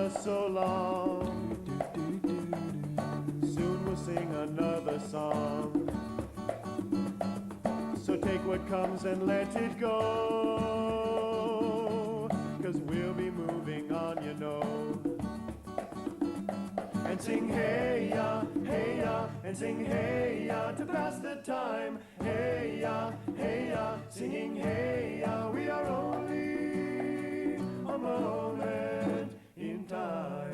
us so long. Soon we'll sing another song. So take what comes and let it go, 'cause we'll be moving on, you know. And sing hey ya, and sing hey ya to pass the time. Hey ya, singing hey ya, we are only a moment in time.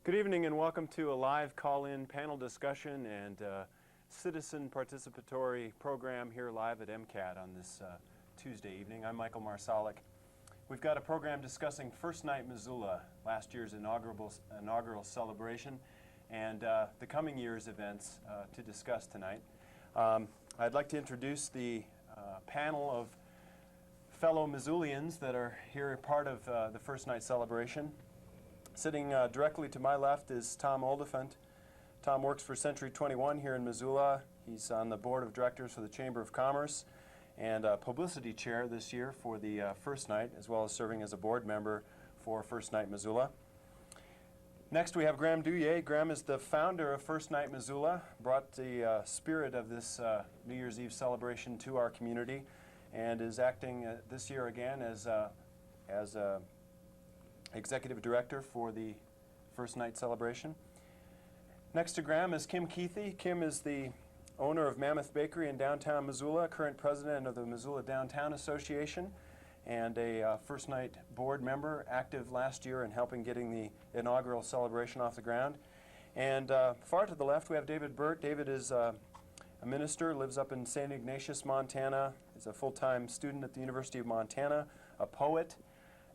Good evening and welcome to a live call-in panel discussion and citizen participatory program here live at MCAT on this Tuesday evening. I'm Michael Marsolek. We've got a program discussing First Night Missoula, last year's inaugural celebration, and the coming year's events to discuss tonight. I'd like to introduce the panel of fellow Missoulians that are here part of the First Night celebration. Sitting directly to my left is Tom Oldefant. Tom works for Century 21 here in Missoula. He's on the board of directors for the Chamber of Commerce and publicity chair this year for the First Night, as well as serving as a board member for First Night Missoula. Next we have Graham Douillet. Graham is the founder of First Night Missoula, brought the spirit of this New Year's Eve celebration to our community, and is acting this year again as executive director for the First Night celebration. Next to Graham is Kim Keithy. Kim is the owner of Mammoth Bakery in downtown Missoula, current president of the Missoula Downtown Association, and a First Night board member, active last year in helping getting the inaugural celebration off the ground. And far to the left we have David Burt. David is a minister, lives up in St. Ignatius, Montana. He's a full-time student at the University of Montana, a poet,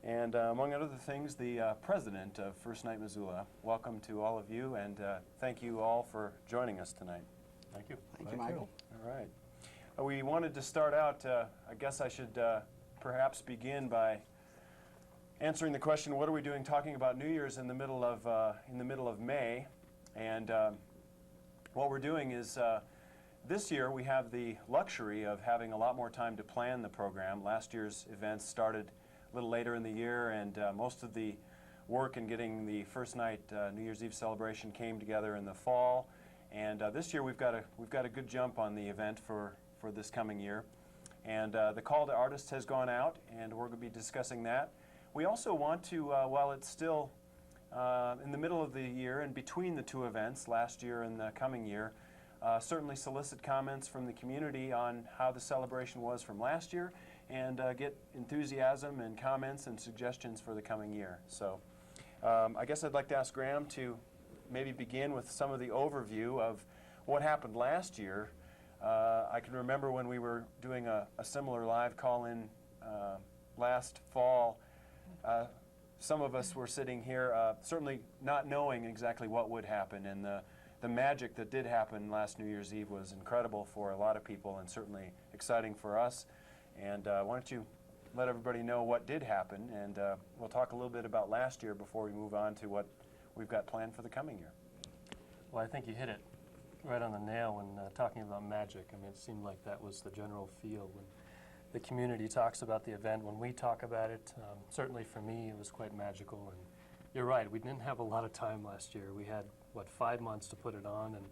and among other things, the president of First Night Missoula. Welcome to all of you, and thank you all for joining us tonight. Thank you. Thank you, Michael. All right. We wanted to start out, I guess I should perhaps begin by answering the question, what are we doing talking about New Year's in the middle of May? And what we're doing is, this year we have the luxury of having a lot more time to plan the program. Last year's events started a little later in the year, and most of the work in getting the First Night New Year's Eve celebration came together in the fall. And this year we've got a good jump on the event for this coming year. And the call to artists has gone out, and we're going to be discussing that. We also want to, while it's still in the middle of the year and between the two events, last year and the coming year, certainly solicit comments from the community on how the celebration was from last year, and get enthusiasm and comments and suggestions for the coming year. So I guess I'd like to ask Graham to maybe begin with some of the overview of what happened last year. I can remember when we were doing a similar live call-in last fall, some of us were sitting here certainly not knowing exactly what would happen, and the magic that did happen last New Year's Eve was incredible for a lot of people and certainly exciting for us. And why don't you let everybody know what did happen, and we'll talk a little bit about last year before we move on to what we've got planned for the coming year. Well, I think you hit it right on the nail when talking about magic. I mean, it seemed like that was the general feel when the community talks about the event. When we talk about it, certainly for me, it was quite magical. And you're right, we didn't have a lot of time last year. We had, 5 months to put it on, and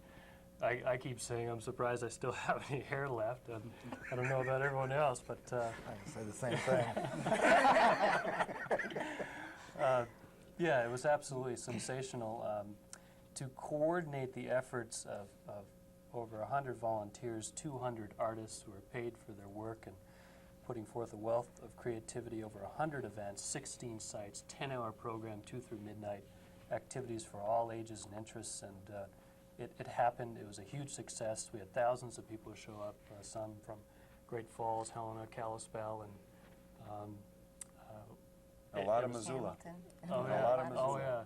I keep saying I'm surprised I still have any hair left. I don't know about everyone else, but I can say the same thing. Yeah, it was absolutely sensational. To coordinate the efforts of over 100 volunteers, 200 artists who are paid for their work, and putting forth a wealth of creativity, over 100 events, 16 sites, 10-hour program, 2 through midnight, activities for all ages and interests, and it happened. It was a huge success. We had thousands of people show up, some from Great Falls, Helena, Kalispell, and a lot of Missoula. Oh, A yeah. lot of Missoula. Oh, yeah,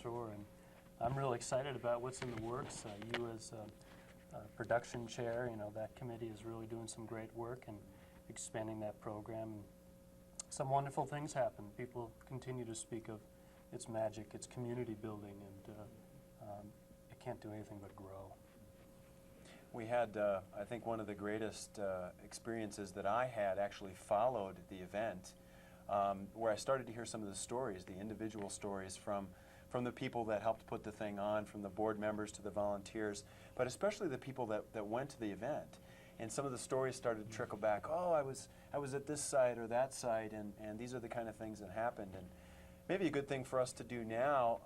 sure. And I'm really excited about what's in the works. You as production chair, that committee is really doing some great work and expanding that program. Some wonderful things happen. People continue to speak of its magic, its community building, and it can't do anything but grow. We had, I think, one of the greatest experiences that I had actually followed the event, where I started to hear some of the stories, the individual stories from the people that helped put the thing on, from the board members to the volunteers, but especially the people that went to the event. And some of the stories started to trickle back. Oh, I was at this site or that site, and these are the kind of things that happened. And maybe a good thing for us to do now,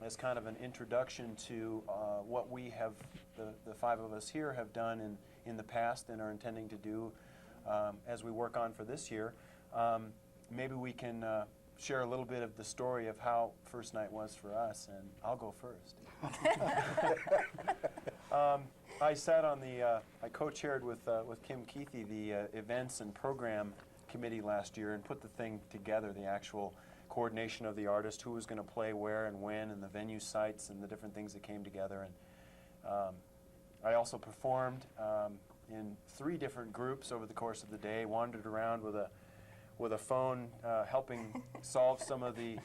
as kind of an introduction to what we have, the five of us here have done in the past and are intending to do as we work on for this year. Maybe we can share a little bit of the story of how First Night was for us, and I'll go first. I sat on I co-chaired with Kim Keithy the events and program committee last year and put the thing together, the actual coordination of the artist, who was going to play where and when, and the venue sites and the different things that came together. And I also performed in 3 different groups over the course of the day, wandered around with a phone, helping solve some of the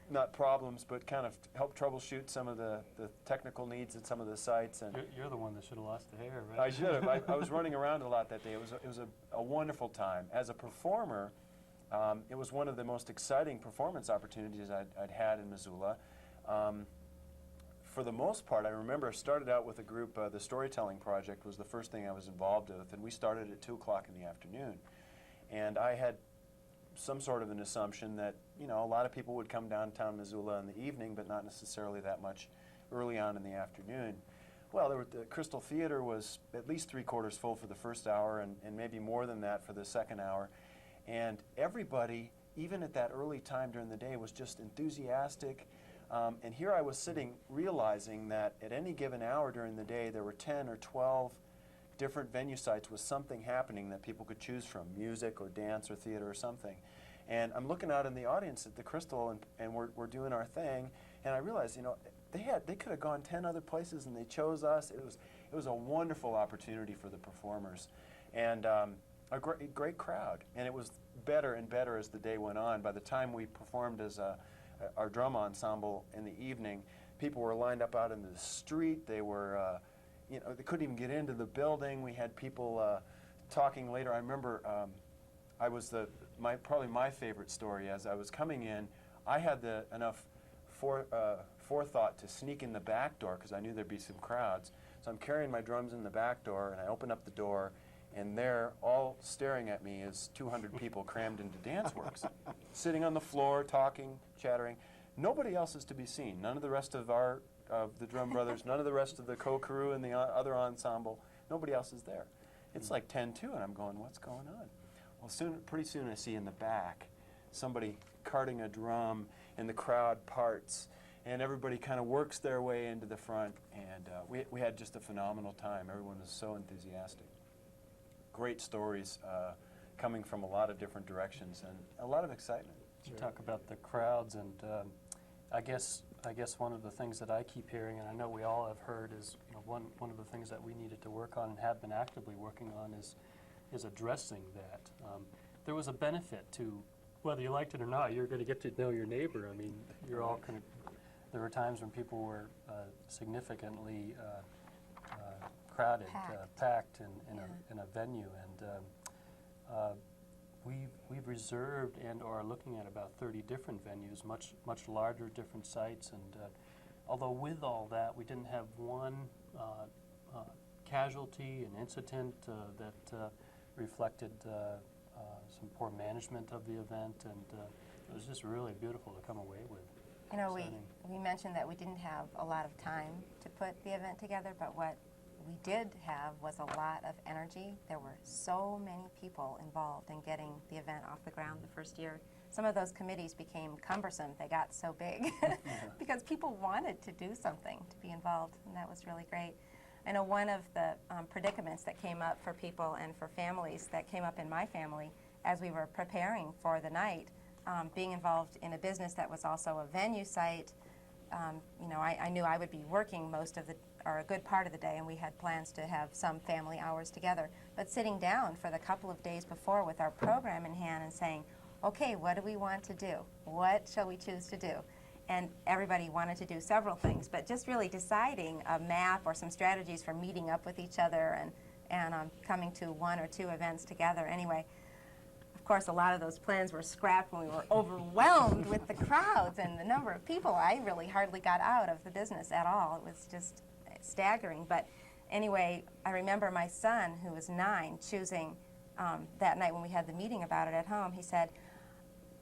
not problems, but kind of help troubleshoot some of the technical needs at some of the sites. And You're the one that should have lost the hair, right? I should have. I was running around a lot that day. It was a wonderful time. As a performer, it was one of the most exciting performance opportunities I'd had in Missoula. For the most part, I remember I started out with a group, the Storytelling Project was the first thing I was involved with, and we started at 2 o'clock in the afternoon. And I had some sort of an assumption that, a lot of people would come downtown Missoula in the evening, but not necessarily that much early on in the afternoon. Well, the Crystal Theater was at least 3/4 full for the first hour, and maybe more than that for the second hour. And everybody, even at that early time during the day, was just enthusiastic. And here I was sitting realizing that at any given hour during the day, there were 10 or 12 different venue sites with something happening that people could choose from, music or dance or theater or something. And I'm looking out in the audience at the Crystal, and we're doing our thing, and I realized, they could have gone 10 other places, and they chose us. It was a wonderful opportunity for the performers, and a great crowd. And it was better and better as the day went on. By the time we performed as our drum ensemble in the evening, people were lined up out into the street. They were they couldn't even get into the building. We had people talking later. I remember probably my favorite story. As I was coming in, I had enough forethought to sneak in the back door because I knew there'd be some crowds. So I'm carrying my drums in the back door, and I open up the door, and there, all staring at me, is 200 people crammed into DanceWorks, sitting on the floor, talking, chattering. Nobody else is to be seen. None of the rest of the drum brothers, none of the rest of the co-crew and the other ensemble. Nobody else is there. It's like 10-2, and I'm going, what's going on? Well, pretty soon I see in the back somebody carting a drum, and the crowd parts, and everybody kind of works their way into the front, and we had just a phenomenal time. Everyone was so enthusiastic. Great stories coming from a lot of different directions, and a lot of excitement. You talk about the crowds, and I guess one of the things that I keep hearing, and I know we all have heard, is one of the things that we needed to work on and have been actively working on is addressing that. There was a benefit to, whether you liked it or not, you're going to get to know your neighbor. I mean, you're all kind of. There were times when people were significantly crowded, packed in a venue, and we've reserved and are looking at about 30 different venues, much larger, different sites. And although with all that, we didn't have one casualty, an incident that reflected some poor management of the event, and it was just really beautiful to come away with. We mentioned that we didn't have a lot of time to put the event together, but what we did have was a lot of energy. There were so many people involved in getting the event off the ground the first year. Some of those committees became cumbersome. They got so big because people wanted to do something, to be involved, and that was really great. I know one of the predicaments that came up for people and for families that came up in my family as we were preparing for the night, being involved in a business that was also a venue site. I knew I would be working or a good part of the day, and we had plans to have some family hours together. But sitting down for the couple of days before with our program in hand and saying, okay, what do we want to do? What shall we choose to do? and everybody wanted to do several things, but just really deciding a map or some strategies for meeting up with each other and coming to one or two events together. Anyway, of course, a lot of those plans were scrapped when we were overwhelmed with the crowds and the number of people. I really hardly got out of the business at all. It was just staggering. But anyway, I remember my son, who was 9, choosing that night when we had the meeting about it at home. He said,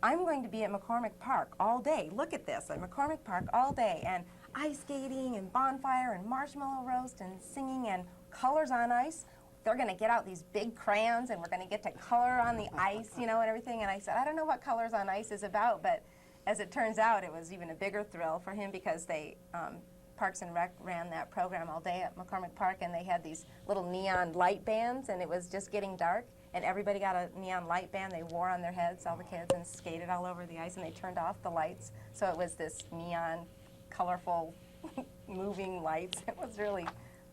I'm going to be at McCormick Park all day. Look at this, at McCormick Park all day. And ice skating and bonfire and marshmallow roast and singing and colors on ice. They're going to get out these big crayons and we're going to get to color on the ice, you know, and everything. And I said, I don't know what Colors on Ice is about, but as it turns out, it was even a bigger thrill for him because they, Parks and Rec ran that program all day at McCormick Park, and they had these little neon light bands, and it was just getting dark, and everybody got a neon light band they wore on their heads, all the kids, and skated all over the ice, and they turned off the lights. So it was this neon, colorful, moving lights. It was really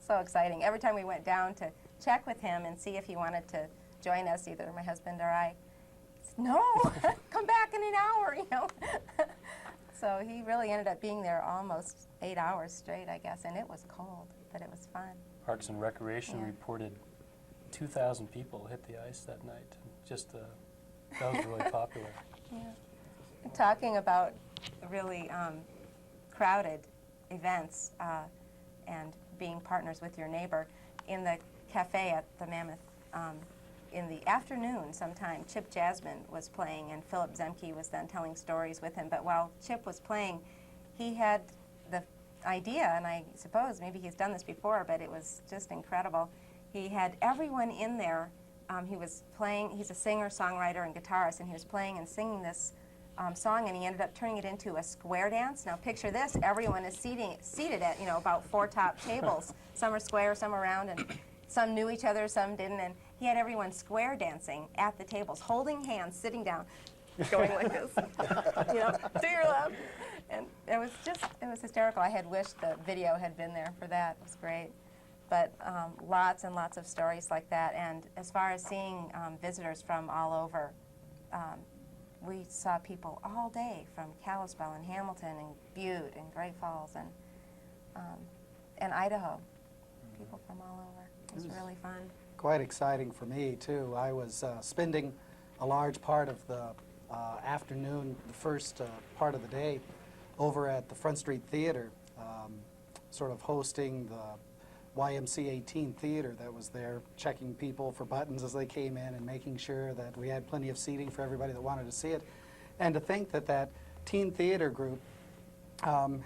so exciting. Every time we went down to check with him and see if he wanted to join us, either my husband or I, he said, no, come back in an hour, you know. So he really ended up being there almost 8 hours straight, I guess, and it was cold, but it was fun. Parks and Recreation Yeah. reported 2,000 people hit the ice that night. Just that was really popular. Yeah. Talking about really crowded events and being partners with your neighbor, in the cafe at the Mammoth, in the afternoon sometime, Chip Jasmine was playing, and Philip Zemke was then telling stories with him. But while Chip was playing, he had the idea, and I suppose maybe he's done this before, but it was just incredible. He had everyone in there. He was playing, he's a singer, songwriter, and guitarist, and he was playing and singing this song, and he ended up turning it into a square dance. Now picture this, everyone is seated at, you know, about 4 top tables. Some are square, some are round, and some knew each other, some didn't, and he had everyone square dancing at the tables, holding hands, sitting down, going like this, you know, to your left. And it was hysterical. I had wished the video had been there for that. It was great. But lots and lots of stories like that. And as far as seeing visitors from all over, we saw people all day from Kalispell and Hamilton and Butte and Great Falls and Idaho. People from all over. It was really fun. Quite exciting for me, too. I was spending a large part of the afternoon, the first part of the day, over at the Front Street Theater, sort of hosting the YMCA Teen Theater that was there, checking people for buttons as they came in and making sure that we had plenty of seating for everybody that wanted to see it. And to think that that teen theater group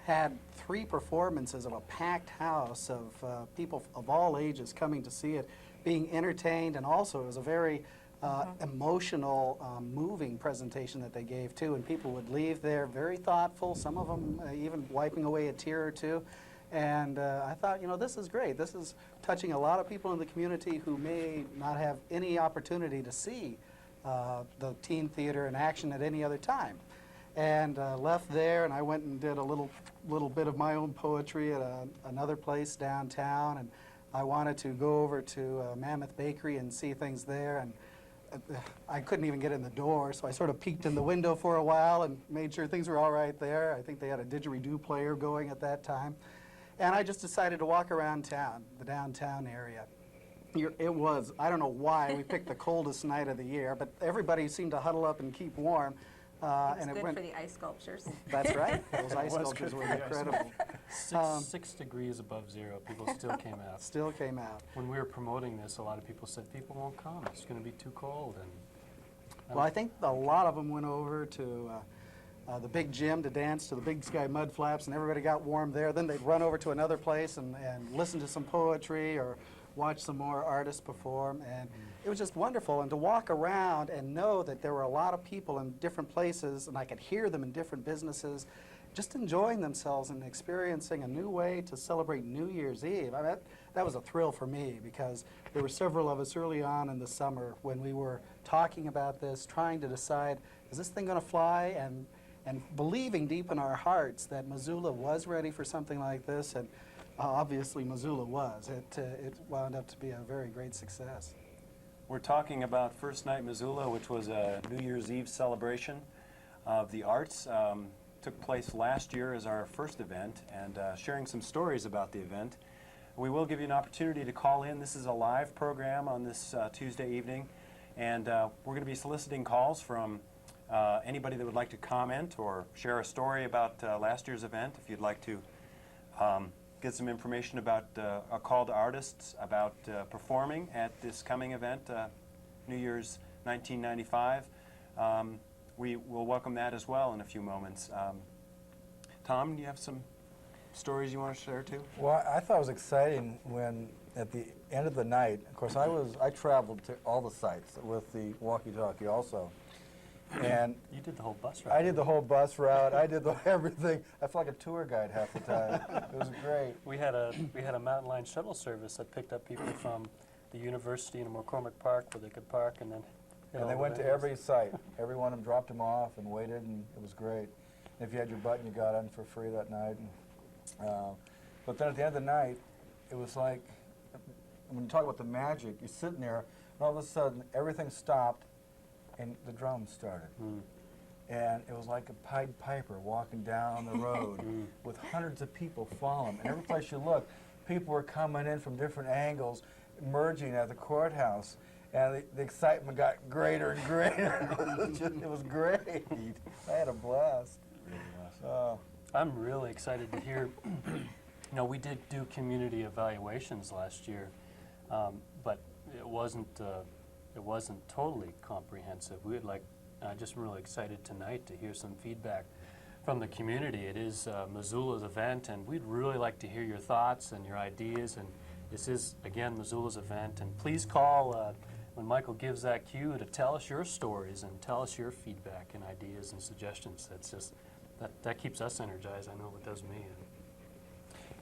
had 3 performances of a packed house of people of all ages coming to see it, being entertained, and also it was a very emotional, moving presentation that they gave too, and people would leave there very thoughtful, some of them even wiping away a tear or two. And I thought, you know, this is great. This is touching a lot of people in the community who may not have any opportunity to see the teen theater in action at any other time. And left there, and I went and did a little bit of my own poetry at another place downtown, and I wanted to go over to Mammoth Bakery and see things there, and I couldn't even get in the door, so I sort of peeked in the window for a while and made sure things were all right there. I think they had a didgeridoo player going at that time. And I just decided to walk around town, the downtown area. It was, I don't know why, we picked the coldest night of the year, but everybody seemed to huddle up and keep warm. It was good for the ice sculptures. That's right. Those ice It was sculptures good were for the ice incredible. 6 degrees above zero, people still came out. Still came out. When we were promoting this, a lot of people said people won't come. It's going to be too cold. And Well, I think a lot of them went over to the big gym to dance to the Big Sky Mud Flaps, and everybody got warm there. Then they'd run over to another place and listen to some poetry or watch some more artists perform, and it was just wonderful. And to walk around and know that there were a lot of people in different places, and I could hear them in different businesses, just enjoying themselves and experiencing a new way to celebrate New Year's Eve. I mean, that was a thrill for me, because there were several of us early on in the summer when we were talking about this, trying to decide, is this thing going to fly? And believing deep in our hearts that Missoula was ready for something like this, and obviously Missoula was. It wound up to be a very great success. We're talking about First Night Missoula, which was a New Year's Eve celebration of the arts. took place last year as our first event and sharing some stories about the event. We will give you an opportunity to call in. This is a live program on this Tuesday evening, and we're going to be soliciting calls from anybody that would like to comment or share a story about last year's event. If you'd like to get some information about a call to artists about performing at this coming event, New Year's 1995, we will welcome that as well in a few moments. Tom, do you have some stories you want to share too? Well, I thought it was exciting when, at the end of the night, of course, I traveled to all the sites with the walkie-talkie also. And You did the whole bus ride. I did the whole bus route. I did everything. I felt like a tour guide half the time. It was great. We had a mountain line shuttle service that picked up people from the university in McCormick Park where they could park, and then hit And all they the went to venues. every site. Every one of them dropped them off and waited, and it was great. And if you had your button, you got on for free that night. But then at the end of the night, it was like, when you talk about the magic, you're sitting there, and all of a sudden, everything stopped, and the drums started. And it was like a Pied Piper walking down the road with hundreds of people following. And every place you look, people were coming in from different angles, merging at the courthouse. And the excitement got greater and greater. It was great. I had a blast. I'm really excited to hear. We did do community evaluations last year, but it wasn't totally comprehensive. I'm really excited tonight to hear some feedback from the community. It is Missoula's event, and we'd really like to hear your thoughts and your ideas. And this is again Missoula's event. And please call when Michael gives that cue to tell us your stories and tell us your feedback and ideas and suggestions. That's just that keeps us energized. I know it does me.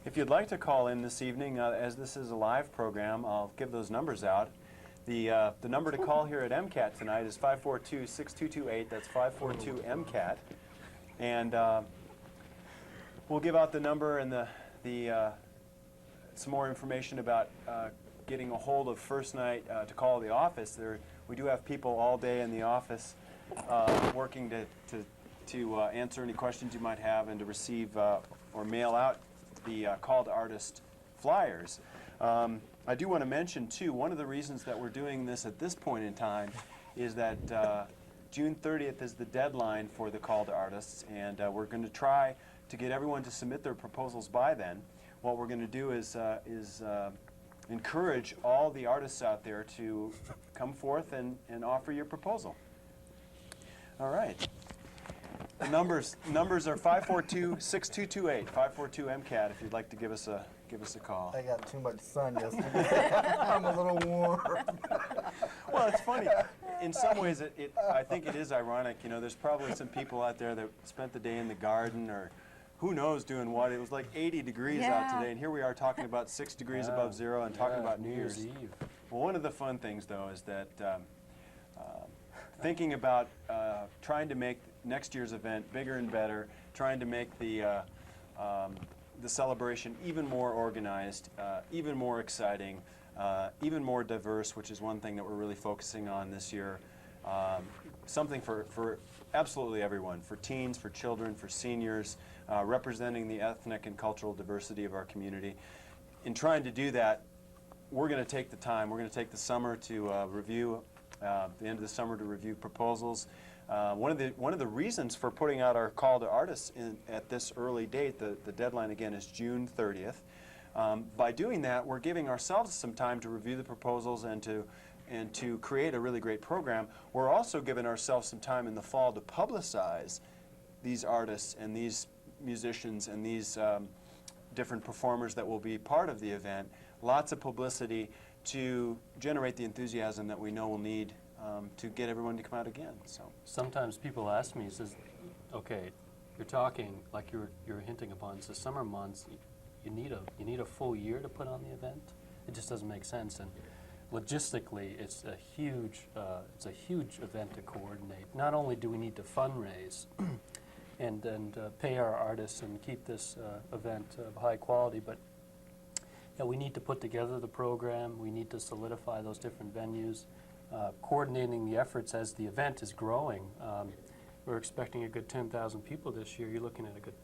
If you'd like to call in this evening, as this is a live program, I'll give those numbers out. The number to call here at MCAT tonight is 542-6228. That's 542-MCAT. And we'll give out the number and some more information about getting a hold of First Night to call the office. We do have people all day in the office working to answer any questions you might have and to receive or mail out the call to artist flyers. I do want to mention, too, one of the reasons that we're doing this at this point in time is that June 30th is the deadline for the call to artists, and we're going to try to get everyone to submit their proposals by then. What we're going to do is encourage all the artists out there to come forth and offer your proposal. All right. The numbers are 542-6228, 542-MCAT if you'd like to give us a call. I got too much sun yesterday. I'm a little warm. Well, it's funny. In some ways, I think it is ironic. There's probably some people out there that spent the day in the garden or who knows doing what. It was like 80 degrees out today, and here we are talking about 6 degrees above zero and talking about New Year's Eve. Well, one of the fun things, though, is that thinking about trying to make next year's event bigger and better, trying to make the celebration even more organized, even more exciting, even more diverse, which is one thing that we're really focusing on this year. Something for absolutely everyone, for teens, for children, for seniors, representing the ethnic and cultural diversity of our community. In trying to do that, we're going to take the time, we're going to take the summer to review, the end of the summer to review proposals. One of the reasons for putting out our call to artists at this early date, the deadline again is June 30th. By doing that, we're giving ourselves some time to review the proposals and to create a really great program. We're also giving ourselves some time in the fall to publicize these artists and these musicians and these different performers that will be part of the event. Lots of publicity to generate the enthusiasm that we know we'll need to get everyone to come out again. So Sometimes people ask me, says, okay, you're talking like you're hinting upon, it's the summer months, you need a full year to put on the event? It just doesn't make sense. And logistically, it's a huge event to coordinate. Not only do we need to fundraise and pay our artists and keep this event of high quality, but we need to put together the program, we need to solidify those different venues, coordinating the efforts as the event is growing. we're expecting a good 10,000 people this year. You're looking at a good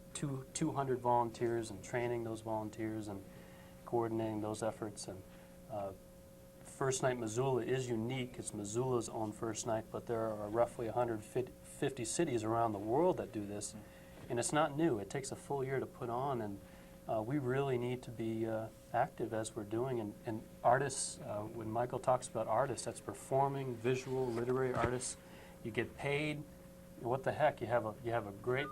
200 volunteers and training those volunteers and coordinating those efforts. And First Night Missoula is unique. It's Missoula's own First Night, but there are roughly 150 cities around the world that do this. And it's not new. It takes a full year to put on, and we really need to be active as we're doing. And artists, when Michael talks about artists, that's performing, visual, literary artists. You get paid. What the heck? You have a great,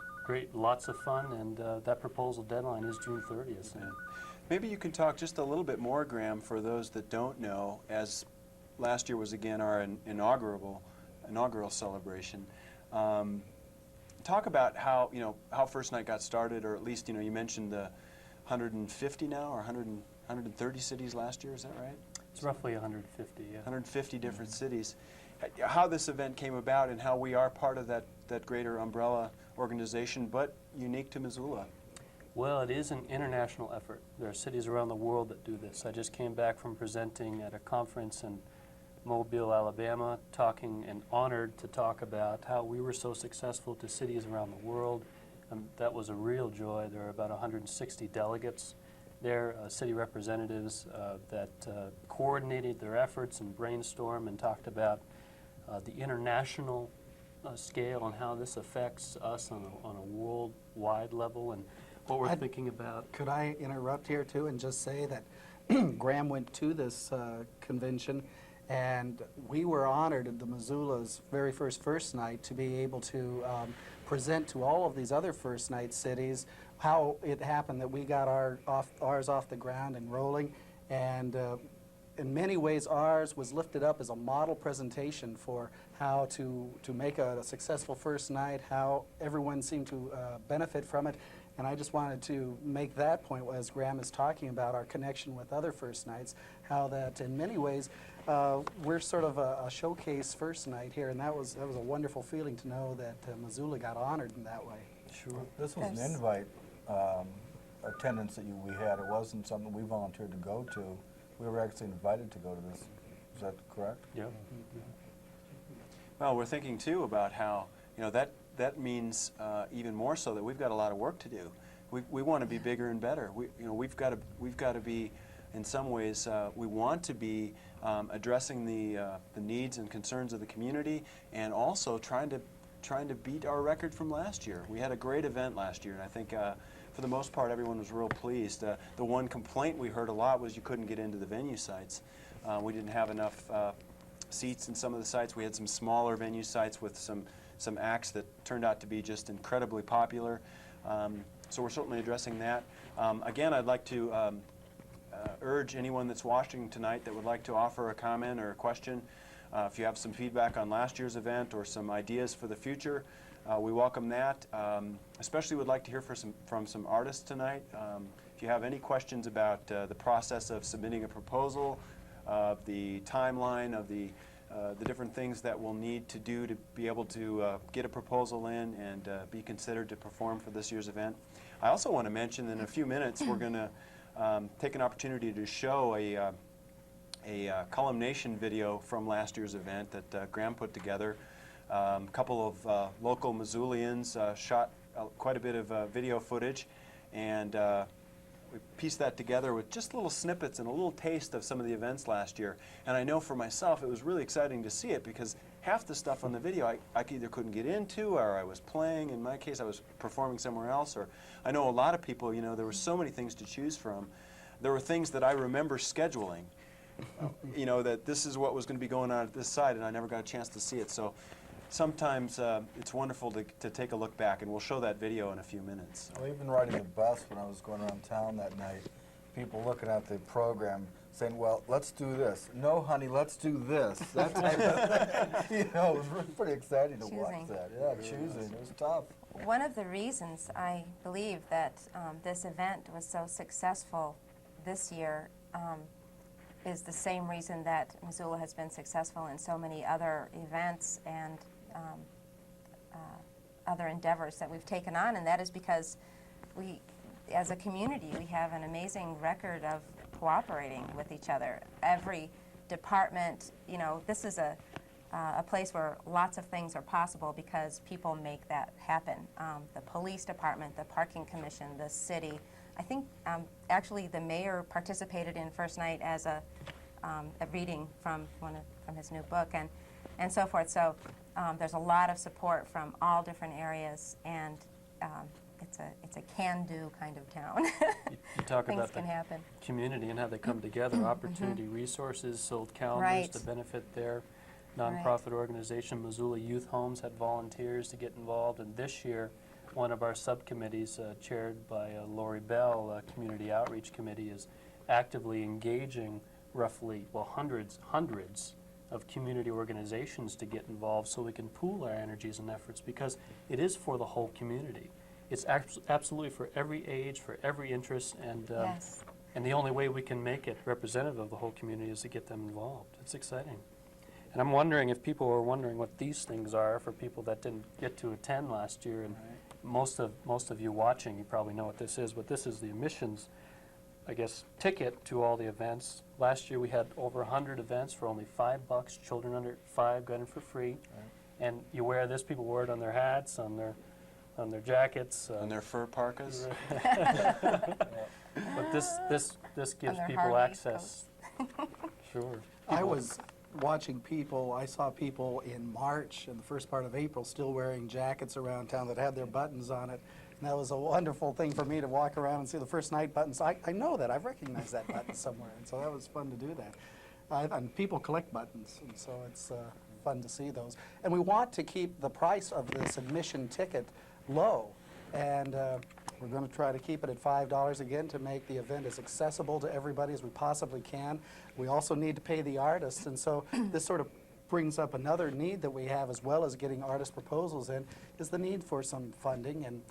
lots of fun, and that proposal deadline is June 30th. And Maybe you can talk just a little bit more, Graham, for those that don't know, as last year was again our inaugural celebration. Talk about how First Night got started, or at least you mentioned the 150 now, or 130 cities last year. Is that right? it's roughly 150. Yeah. 150 different cities. How this event came about and how we are part of that greater umbrella organization, but unique to Missoula. Well, it is an international effort. There are cities around the world that do this. I just came back from presenting at a conference in Mobile, Alabama, talking and honored to talk about how we were so successful to cities around the world. That was a real joy. There are about 160 delegates there, city representatives that coordinated their efforts and brainstormed and talked about the international scale and how this affects us on a worldwide level and what we're thinking about. Could I interrupt here too and just say that Graham went to this convention, and we were honored at the Missoula's very first night to be able to present to all of these other First Night cities how it happened that we got ours off the ground and rolling. And in many ways, ours was lifted up as a model presentation for how to make a successful First Night, how everyone seemed to benefit from it. And I just wanted to make that point as Graham is talking about our connection with other First Nights, how that in many ways we're sort of a showcase First Night here, and that was a wonderful feeling to know that Missoula got honored in that way. Sure. This was an invite attendance that we had. It wasn't something we volunteered to go to. We were actually invited to go to this. Is that correct? Yeah. Well, we're thinking too about how that means even more so that we've got a lot of work to do. We want to be bigger and better. We've got to be, in some ways, we want to be addressing the needs and concerns of the community, and also trying to beat our record from last year. We had a great event last year, and I think for the most part everyone was real pleased. The one complaint we heard a lot was you couldn't get into the venue sites. We didn't have enough seats in some of the sites. We had some smaller venue sites with some acts that turned out to be just incredibly popular. So we're certainly addressing that. Again, I'd like to urge anyone that's watching tonight that would like to offer a comment or a question. If you have some feedback on last year's event or some ideas for the future, we welcome that. Especially would like to hear from some artists tonight. If you have any questions about the process of submitting a proposal, the timeline of the different things that we'll need to do to be able to get a proposal in and be considered to perform for this year's event. I also want to mention that in a few minutes we're going to take an opportunity to show a columnation video from last year's event that Graham put together. A couple of local Missoulians shot quite a bit of video footage, and we pieced that together with just little snippets and a little taste of some of the events last year. And I know for myself it was really exciting to see it, because half the stuff on the video I either couldn't get into, or I was playing. In my case, I was performing somewhere else. Or I know a lot of people, there were so many things to choose from. There were things that I remember scheduling, that this is what was going to be going on at this site, and I never got a chance to see it. So sometimes it's wonderful to take a look back, and we'll show that video in a few minutes. Well, even riding the bus when I was going around town that night, people looking at the program saying, well, let's do this. No, honey, let's do this. That type of thing. It was really pretty exciting to watch that. Yeah, choosing. It was tough. One of the reasons I believe that this event was so successful this year is the same reason that Missoula has been successful in so many other events and other endeavors that we've taken on, and that is because we, as a community, we have an amazing record of cooperating with each other. Every department, this is a a place where lots of things are possible because people make that happen. The police department, the parking commission, the city. I think actually the mayor participated in First Night as a reading from from his new book and so forth. So there's a lot of support from all different areas, and it's a can-do kind of town. You talk Things about can the happen. community and how they come together. Opportunity Resources sold calendars Right. to benefit their nonprofit organization. Missoula Youth Homes had volunteers to get involved, and this year one of our subcommittees, chaired by Lori Bell, Community Outreach Committee, is actively engaging roughly, well, hundreds of community organizations to get involved so we can pool our energies and efforts, because it is for the whole community. It's absolutely for every age, for every interest, and Yes. and the only way we can make it representative of the whole community is to get them involved. It's exciting. And I'm wondering if people are wondering what these things are for people that didn't get to attend last year. And most of you watching, you probably know what this is, but this is the admissions, I guess, ticket to all the events. Last year we had over 100 events for only $5. Children under 5 got in for free. And you wear this, people wear it on their hats, on their jackets. And their fur parkas. But this gives their people Harley access. Sure. I was watching people, I saw people in March and the first part of April still wearing jackets around town that had their buttons on it. And that was a wonderful thing for me to walk around and see the First Night buttons. I know that. I've recognized that button somewhere. And so that was fun to do that. And people collect buttons, and so it's fun to see those. And we want to keep the price of this admission ticket low. And we're going to try to keep it at $5 again to make the event as accessible to everybody as we possibly can. We also need to pay the artists, and so this sort of brings up another need that we have, as well as getting artist proposals in, is the need for some funding. And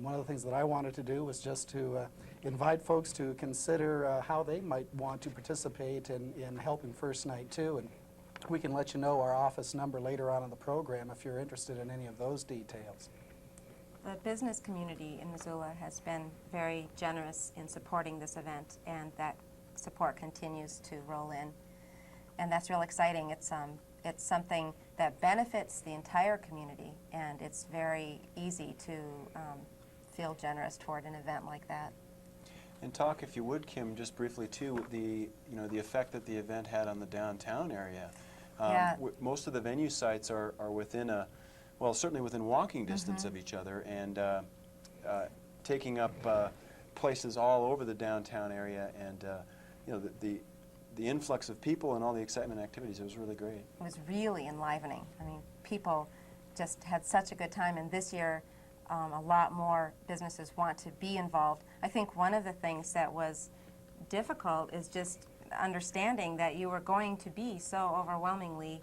one of the things that I wanted to do was just to invite folks to consider how they might want to participate in helping First Night too. And we can let you know our office number later on in the program if you're interested in any of those details. The business community in Missoula has been very generous in supporting this event, and that support continues to roll in. And that's real exciting. It's something that benefits the entire community, and it's very easy to feel generous toward an event like that. And talk, if you would, Kim, just briefly too, the effect that the event had on the downtown area. Yeah. Most of the venue sites are within well, certainly within walking distance of each other, and taking up places all over the downtown area, and the influx of people and all the excitement and activities, it was really great. It was really enlivening. I mean, people just had such a good time, and this year a lot more businesses want to be involved. I think one of the things that was difficult is just understanding that you were going to be so overwhelmingly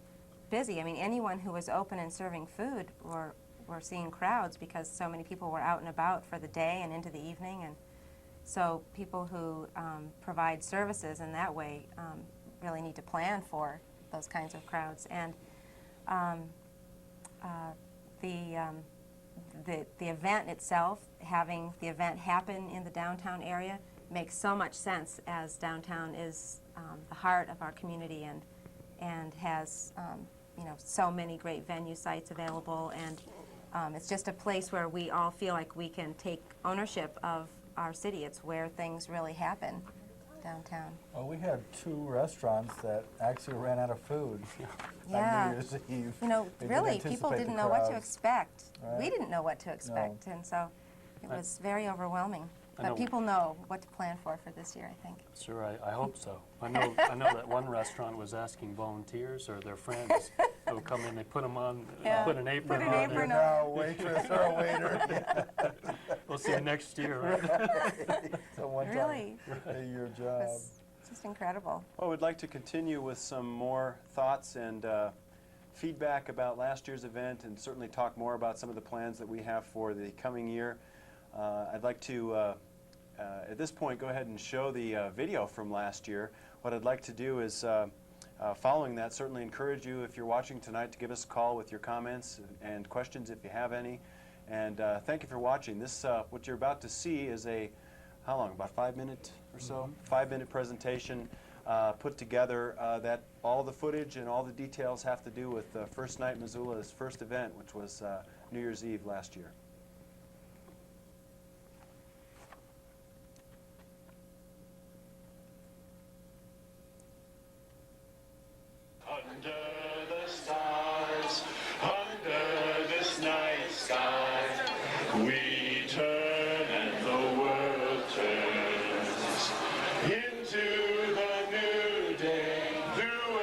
busy. I mean, anyone who was open and serving food were seeing crowds because so many people were out and about for the day and into the evening. And so people who provide services in that way really need to plan for those kinds of crowds. And the event itself, having the event happen in the downtown area, makes so much sense, as downtown is the heart of our community and has so many great venue sites available, and it's just a place where we all feel like we can take ownership of our city. It's where things really happen downtown. Well, we had 2 restaurants that actually ran out of food Yeah. on New Year's Eve. You know, They really, didn't people anticipate didn't the know what to crowds. expect. Right. We didn't know what to expect, and so it was very overwhelming. I know. But people know what to plan for this year, I think. Sure, I hope so. I know that one restaurant was asking volunteers or their friends who would come in, they put them on, Yeah. put an apron Put an on. apron and on. Now, a waitress or a waiter. We'll see you next year, right? So one Really, time, your it job. was just incredible. Well, we'd like to continue with some more thoughts and feedback about last year's event, and certainly talk more about some of the plans that we have for the coming year. I'd like to, at this point, go ahead and show the video from last year. What I'd like to do is, following that, certainly encourage you, if you're watching tonight, to give us a call with your comments and questions if you have any. And thank you for watching. This, what you're about to see is how long, about 5 minutes or so? 5-minute presentation put together that all the footage and all the details have to do with First Night Missoula's first event, which was New Year's Eve last year. Under the stars, under this night sky, we turn and the world turns into the new day through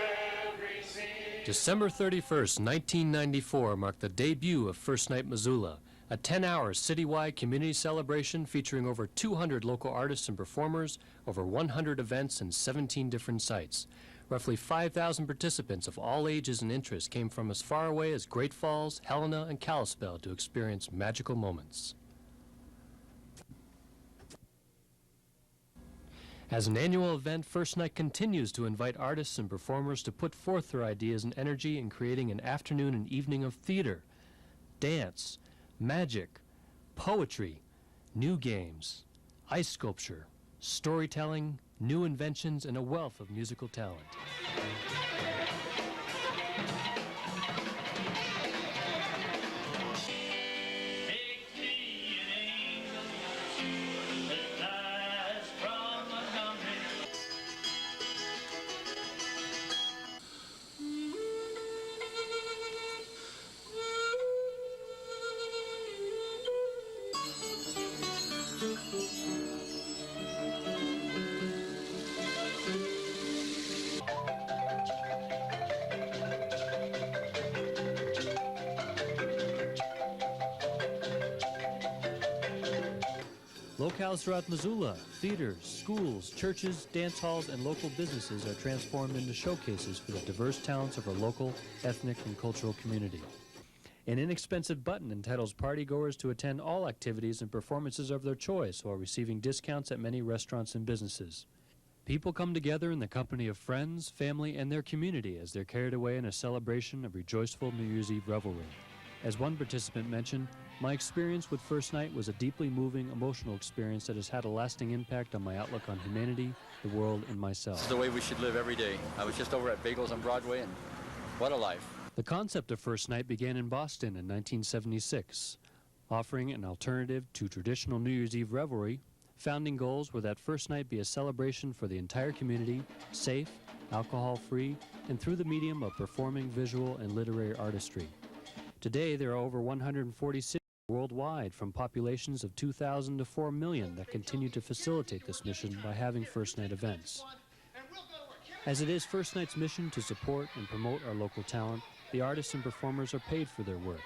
every season. December 31st, 1994 marked the debut of First Night Missoula, a 10-hour citywide community celebration featuring over 200 local artists and performers, over 100 events and 17 different sites. Roughly 5,000 participants of all ages and interests came from as far away as Great Falls, Helena, and Kalispell to experience magical moments. As an annual event, First Night continues to invite artists and performers to put forth their ideas and energy in creating an afternoon and evening of theater, dance, magic, poetry, new games, ice sculpture, storytelling, new inventions, and a wealth of musical talent. Locales throughout Missoula, theaters, schools, churches, dance halls, and local businesses are transformed into showcases for the diverse talents of our local, ethnic, and cultural community. An inexpensive button entitles partygoers to attend all activities and performances of their choice while receiving discounts at many restaurants and businesses. People come together in the company of friends, family, and their community as they're carried away in a celebration of rejoiceful New Year's Eve revelry. As one participant mentioned, my experience with First Night was a deeply moving, emotional experience that has had a lasting impact on my outlook on humanity, the world, and myself. It's the way we should live every day. I was just over at Bagels on Broadway, and what a life. The concept of First Night began in Boston in 1976, offering an alternative to traditional New Year's Eve revelry. Founding goals were that First Night be a celebration for the entire community, safe, alcohol-free, and through the medium of performing, visual, and literary artistry. Today, there are over 140 cities worldwide, from populations of 2,000 to 4 million, that continue to facilitate this mission by having First Night events. As it is First Night's mission to support and promote our local talent, the artists and performers are paid for their work.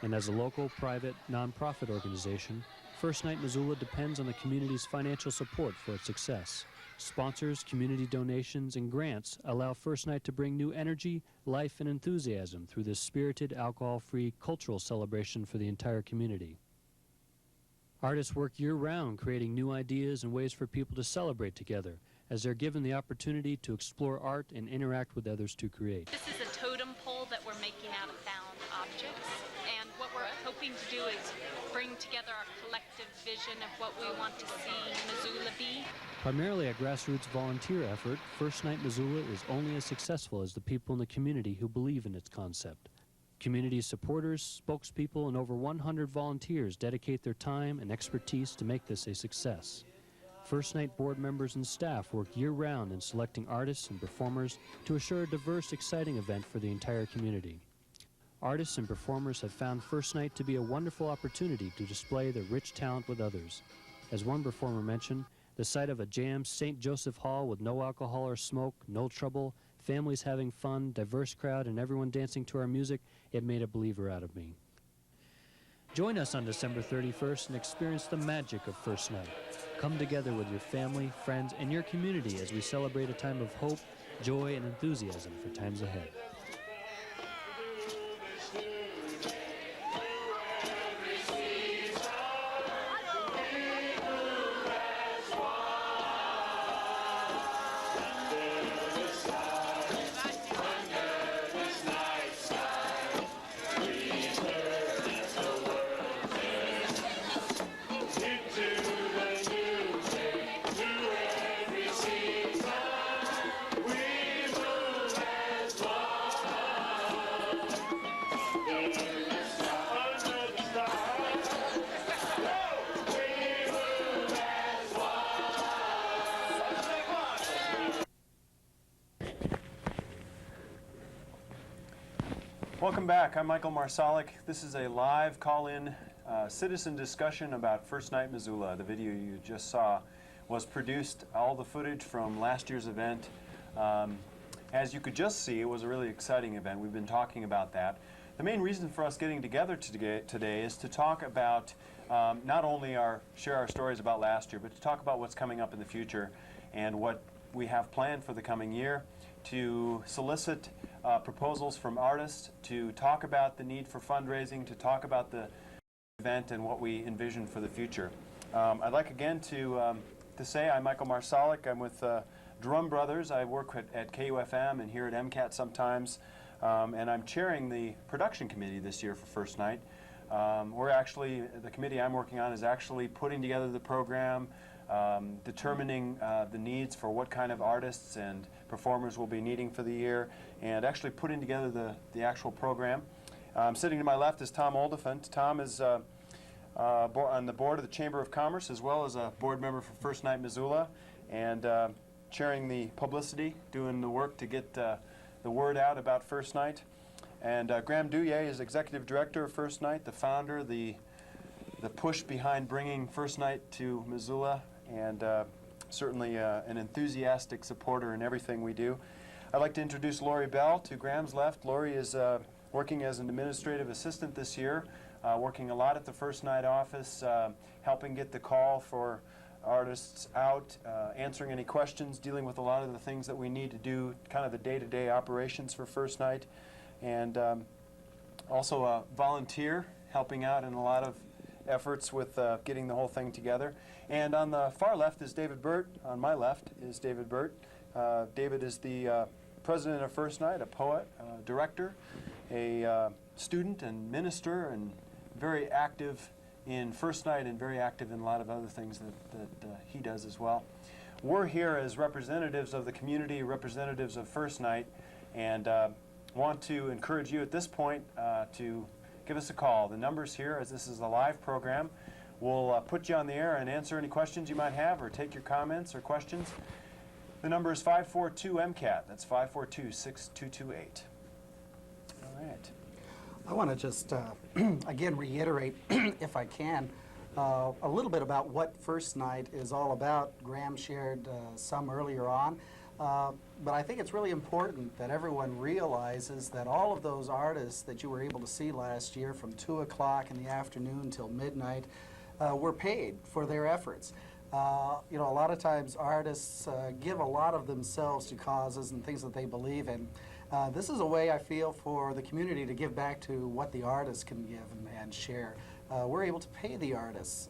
And as a local, private, nonprofit organization, First Night Missoula depends on the community's financial support for its success. Sponsors, community donations, and grants allow First Night to bring new energy, life, and enthusiasm through this spirited, alcohol-free cultural celebration for the entire community. Artists work year-round creating new ideas and ways for people to celebrate together, as they're given the opportunity to explore art and interact with others to create. This is a totem pole that we're making out of found objects, and what we're hoping to do is bring together our collective vision of what we want to see Missoula be. Primarily a grassroots volunteer effort, First Night Missoula is only as successful as the people in the community who believe in its concept. Community supporters, spokespeople, and over 100 volunteers dedicate their time and expertise to make this a success. First Night board members and staff work year-round in selecting artists and performers to assure a diverse, exciting event for the entire community. Artists and performers have found First Night to be a wonderful opportunity to display their rich talent with others. As one performer mentioned, the sight of a jammed St. Joseph Hall with no alcohol or smoke, no trouble, families having fun, diverse crowd, and everyone dancing to our music, it made a believer out of me. Join us on December 31st and experience the magic of First Night. Come together with your family, friends, and your community as we celebrate a time of hope, joy, and enthusiasm for times ahead. Welcome back. I'm Michael Marsolek. This is a live call-in citizen discussion about First Night Missoula. The video you just saw was produced, all the footage from last year's event. As you could just see, it was a really exciting event. We've been talking about that. The main reason for us getting together today is to talk about not only share our stories about last year, but to talk about what's coming up in the future and what we have planned for the coming year, to solicit proposals from artists, to talk about the need for fundraising, to talk about the event and what we envision for the future. I'd like again to say I'm Michael Marsolek. I'm with Drum Brothers. I work at KUFM and here at MCAT sometimes, and I'm chairing the production committee this year for First Night. The committee I'm working on is actually putting together the program, determining the needs for what kind of artists and performers we'll be needing for the year, and actually putting together the actual program. Sitting to my left is Tom Oldefant. Tom is on the board of the Chamber of Commerce as well as a board member for First Night Missoula, and chairing the publicity, doing the work to get the word out about First Night. And Graham Douillet is executive director of First Night, the founder, the push behind bringing First Night to Missoula, and certainly an enthusiastic supporter in everything we do. I'd like to introduce Lori Bell to Graham's left. Lori is working as an administrative assistant this year, working a lot at the First Night office, helping get the call for artists out, answering any questions, dealing with a lot of the things that we need to do, kind of the day-to-day operations for First Night, and also a volunteer, helping out in a lot of efforts with getting the whole thing together. And on the far left is David Burt. On my left is David Burt. David is the president of First Night, a poet, director, a student and minister, and very active in First Night and very active in a lot of other things that he does as well. We're here as representatives of the community, representatives of First Night, and want to encourage you at this point to give us a call. The number's here, as this is a live program. We'll put you on the air and answer any questions you might have or take your comments or questions. The number is 542-MCAT. That's 542-6228. All right. I want to just, again, reiterate, if I can, a little bit about what First Night is all about. Graham shared some earlier on. But I think it's really important that everyone realizes that all of those artists that you were able to see last year from 2 o'clock in the afternoon till midnight were paid for their efforts. You know, a lot of times artists give a lot of themselves to causes and things that they believe in. This is a way, I feel, for the community to give back to what the artists can give and share. We're able to pay the artists,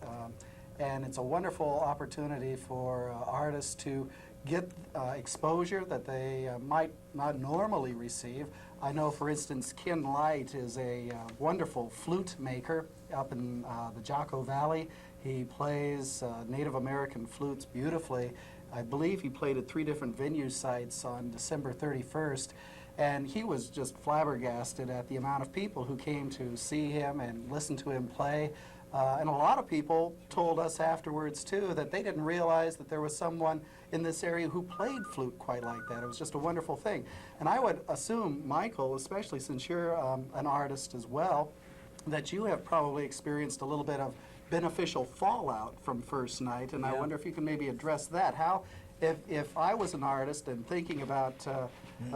and it's a wonderful opportunity for artists to get exposure that they might not normally receive. I know, for instance, Ken Light is a wonderful flute maker up in the Jocko Valley. He plays Native American flutes beautifully. I believe he played at 3 different venue sites on December 31st, and he was just flabbergasted at the amount of people who came to see him and listen to him play. And a lot of people told us afterwards, too, that they didn't realize that there was someone in this area who played flute quite like that. It was just a wonderful thing. And I would assume, Michael, especially since you're an artist as well, that you have probably experienced a little bit of beneficial fallout from First Night. And I wonder if you can maybe address that. How, if I was an artist and thinking about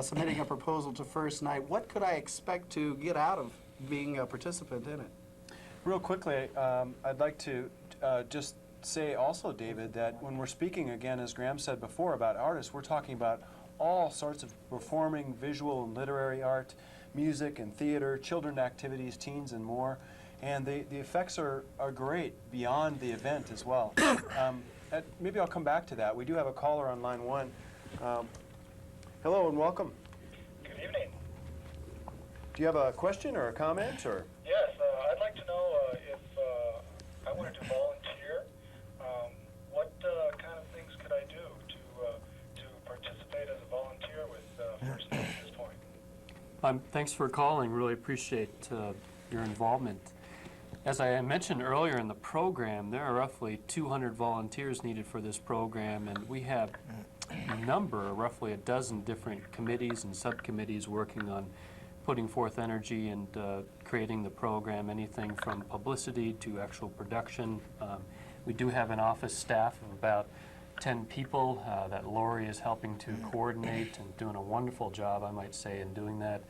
submitting a proposal to First Night, what could I expect to get out of being a participant in it? Real quickly, I'd like to just say also, David, that when we're speaking, again, as Graham said before, about artists, we're talking about all sorts of performing, visual and literary art, music and theater, children's activities, teens and more. And the effects are great beyond the event as well. Maybe I'll come back to that. We do have a caller on line 1. Hello and welcome. Good evening. Do you have a question or a comment? Or? Yes, I'd like to know if I wanted to volunteer, what kind of things could I do to participate as a volunteer with First Night at this point? Thanks for calling. Really appreciate your involvement. As I mentioned earlier in the program, there are roughly 200 volunteers needed for this program, and we have roughly a dozen different committees and subcommittees working on putting forth energy and creating the program, anything from publicity to actual production. We do have an office staff of about 10 people that Lori is helping to coordinate and doing a wonderful job, I might say, in doing that.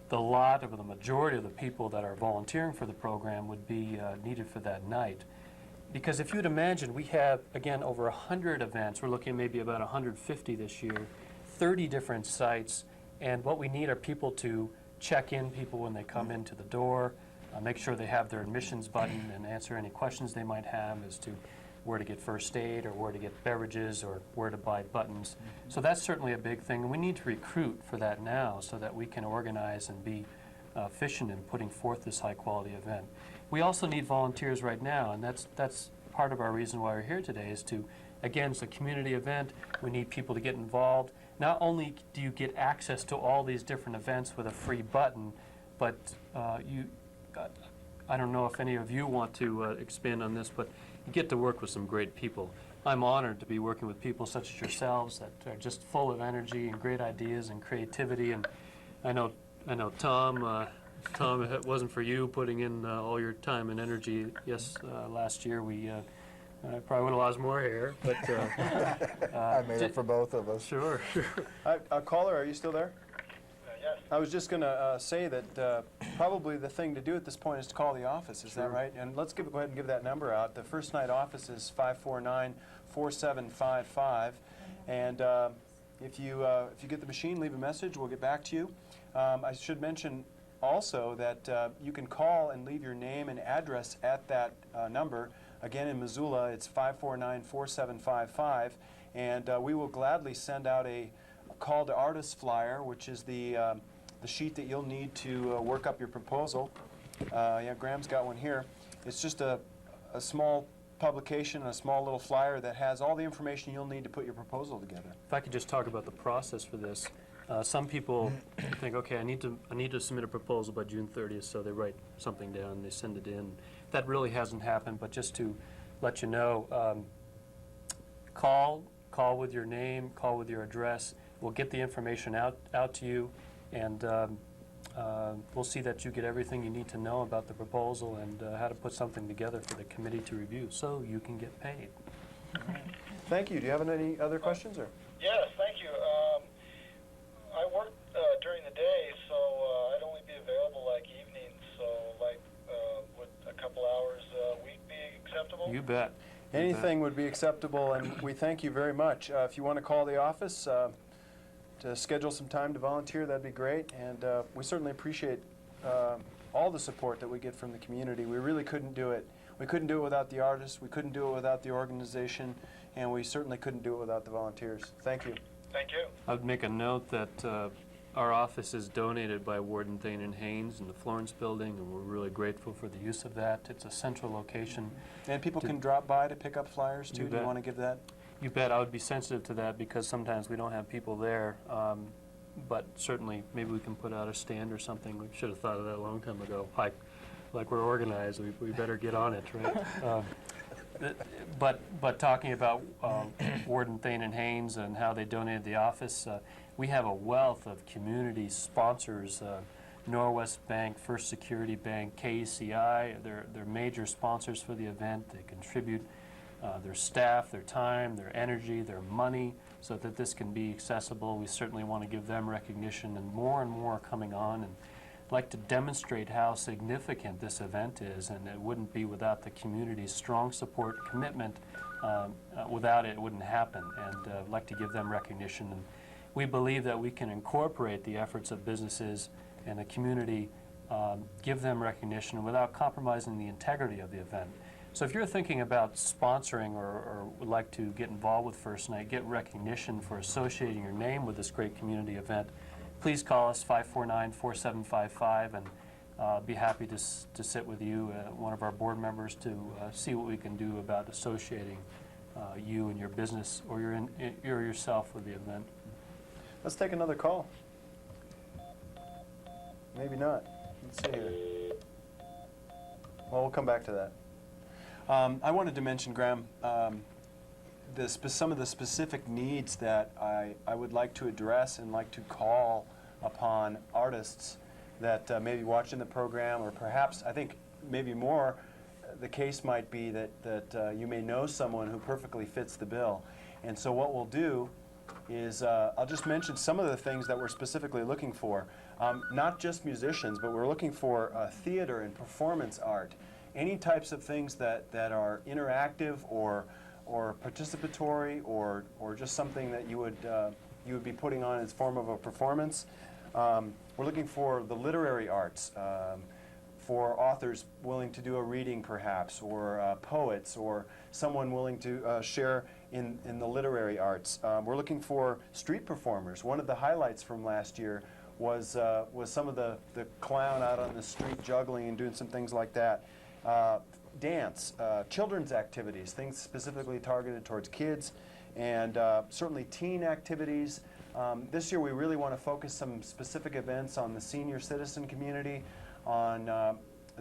The majority of the people that are volunteering for the program would be needed for that night. Because if you'd imagine, we have, again, over 100 events. We're looking at maybe about 150 this year, 30 different sites, and what we need are people to check in people when they come into the door, make sure they have their admissions button and answer any questions they might have as to where to get first aid or where to get beverages or where to buy buttons. So that's certainly a big thing. And we need to recruit for that now so that we can organize and be efficient in putting forth this high-quality event. We also need volunteers right now, and that's part of our reason why we're here today is to, again, it's a community event. We need people to get involved. Not only do you get access to all these different events with a free button, but I don't know if any of you want to expand on this, but you get to work with some great people. I'm honored to be working with people such as yourselves that are just full of energy and great ideas and creativity. And I know Tom, Tom, if it wasn't for you putting in all your time and energy, last year I probably would have lost more hair. But I made it for both of us. Sure. Caller, are you still there? Yes. I was just going to say that probably the thing to do at this point is to call the office. Is that right? And let's go ahead and give that number out. The First Night office is 549-4755. And if you get the machine, leave a message. We'll get back to you. I should mention also that you can call and leave your name and address at that number. Again, in Missoula, it's 549-4755. And we will gladly send out a call to artist flyer, which is the sheet that you'll need to work up your proposal. Graham's got one here. It's just a small publication, a small little flyer that has all the information you'll need to put your proposal together. If I could just talk about the process for this. Some people think, okay, I need to submit a proposal by June 30th, so they write something down, they send it in. That really hasn't happened, but just to let you know, call with your name, call with your address. We'll get the information out to you, and we'll see that you get everything you need to know about the proposal and how to put something together for the committee to review so you can get paid. Thank you. Do you have any other questions? Or? Yes, thank you. I work during the day, so I'd only be available like evenings, so like would a couple hours a week be acceptable? You bet. Anything would be acceptable, and we thank you very much. If you want to call the office to schedule some time to volunteer, that'd be great, and we certainly appreciate all the support that we get from the community. We really couldn't do it. We couldn't do it without the artists, we couldn't do it without the organization, and we certainly couldn't do it without the volunteers. Thank you. Thank you. I would make a note that our office is donated by Warden Thane and Haynes in the Florence building, and we're really grateful for the use of that. It's a central location. And people can drop by to pick up flyers too. Do you want to give that? You bet. I would be sensitive to that because sometimes we don't have people there. But certainly, maybe we can put out a stand or something. We should have thought of that a long time ago. Like we're organized, we better get on it, right? But talking about Warden Thane and Haynes and how they donated the office, we have a wealth of community sponsors. Norwest Bank, First Security Bank, KCI, they're major sponsors for the event. They contribute their staff, their time, their energy, their money, so that this can be accessible. We certainly want to give them recognition, and more are coming on. And I'd like to demonstrate how significant this event is, and it wouldn't be without the community's strong support, commitment. Without it, it wouldn't happen, and I'd like to give them recognition. And we believe that we can incorporate the efforts of businesses and the community, give them recognition without compromising the integrity of the event. So if you're thinking about sponsoring or would like to get involved with First Night, get recognition for associating your name with this great community event, please call us 549-4755, and be happy to sit with you, one of our board members, to see what we can do about associating you and your business or yourself with the event. Let's take another call. Maybe not. Let's see here. Well, we'll come back to that. I wanted to mention, Graham, some of the specific needs that I would like to address and like to call upon artists that may be watching the program, or perhaps, I think maybe more, the case might be that you may know someone who perfectly fits the bill. And so what we'll do is I'll just mention some of the things that we're specifically looking for. Not just musicians, but we're looking for theater and performance art. Any types of things that are interactive or participatory or just something that you would be putting on as form of a performance. We're looking for the literary arts, for authors willing to do a reading perhaps, or poets, or someone willing to share in the literary arts. We're looking for street performers. One of the highlights from last year was some of the clown out on the street juggling and doing some things like that. Dance, children's activities, things specifically targeted towards kids, and certainly teen activities. This year we really want to focus some specific events on the senior citizen community, on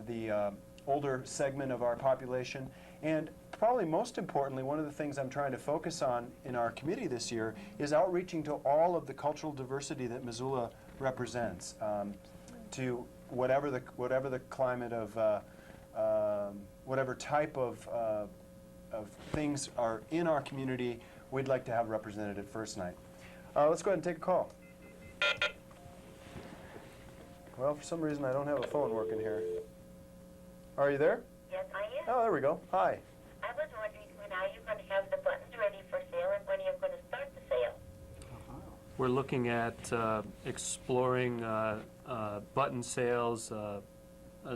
the older segment of our population, and probably most importantly, one of the things I'm trying to focus on in our committee this year is outreaching to all of the cultural diversity that Missoula represents, to whatever the climate of whatever type of things are in our community, we'd like to have represented at First Night. Let's go ahead and take a call. Well, for some reason I don't have a phone working here. Are you there? Yes, I am. Oh, there we go. Hi. I was wondering, when are you going to have the buttons ready for sale, and when are you going to start the sale? We're looking at exploring button sales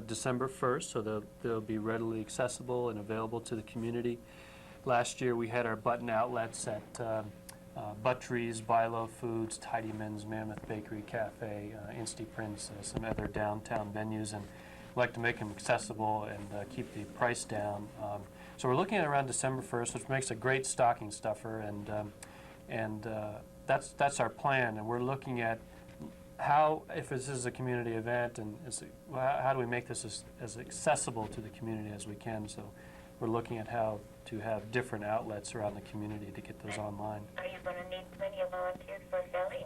December 1st, so they'll be readily accessible and available to the community. Last year we had our button outlets at Buttree's, Bilo Foods, Tidy Men's, Mammoth Bakery Cafe, Insty Prints, some other downtown venues, and we'd like to make them accessible and keep the price down. So we're looking at around December 1st, which makes a great stocking stuffer, and that's our plan. And we're looking at how, if this is a community event, and how do we make this as accessible to the community as we can. So we're looking at how to have different outlets around the community to get those online. Are you going to need plenty of volunteers for selling?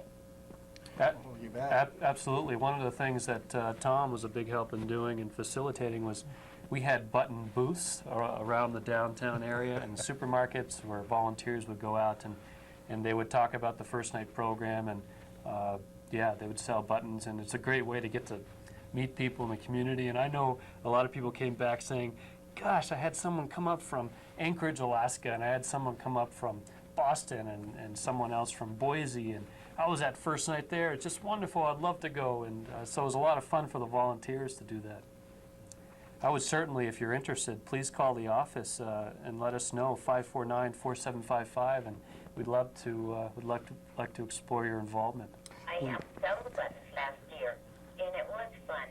You bet. Absolutely. One of the things that Tom was a big help in doing and facilitating was we had button booths around the downtown area and supermarkets where volunteers would go out and they would talk about the First Night program, and yeah, they would sell buttons, and it's a great way to get to meet people in the community. And I know a lot of people came back saying, gosh, I had someone come up from Anchorage, Alaska, and I had someone come up from Boston, and someone else from Boise, and I was at First Night there. It's just wonderful. I'd love to go. And so it was a lot of fun for the volunteers to do that. I would certainly, if you're interested, please call the office and let us know, 549-4755, and we'd love to like to explore your involvement. I helped sell the buttons last year, and it was fun.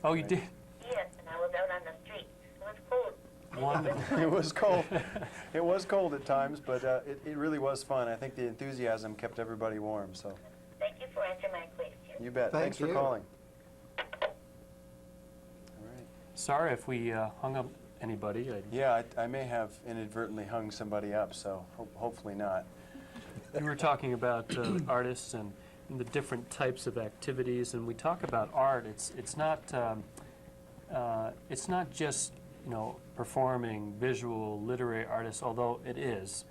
Oh, you did? Yes, and I was out on the street. It was cold. Wonderful. It was cold. It was cold at times, but it really was fun. I think the enthusiasm kept everybody warm. So. Thank you for answering my question. You bet. Thanks for calling. All right. Sorry if we hung up anybody. Yeah, I may have inadvertently hung somebody up, so hopefully not. You were talking about artists and the different types of activities, and we talk about art. It's not just performing, visual, literary artists, although it is.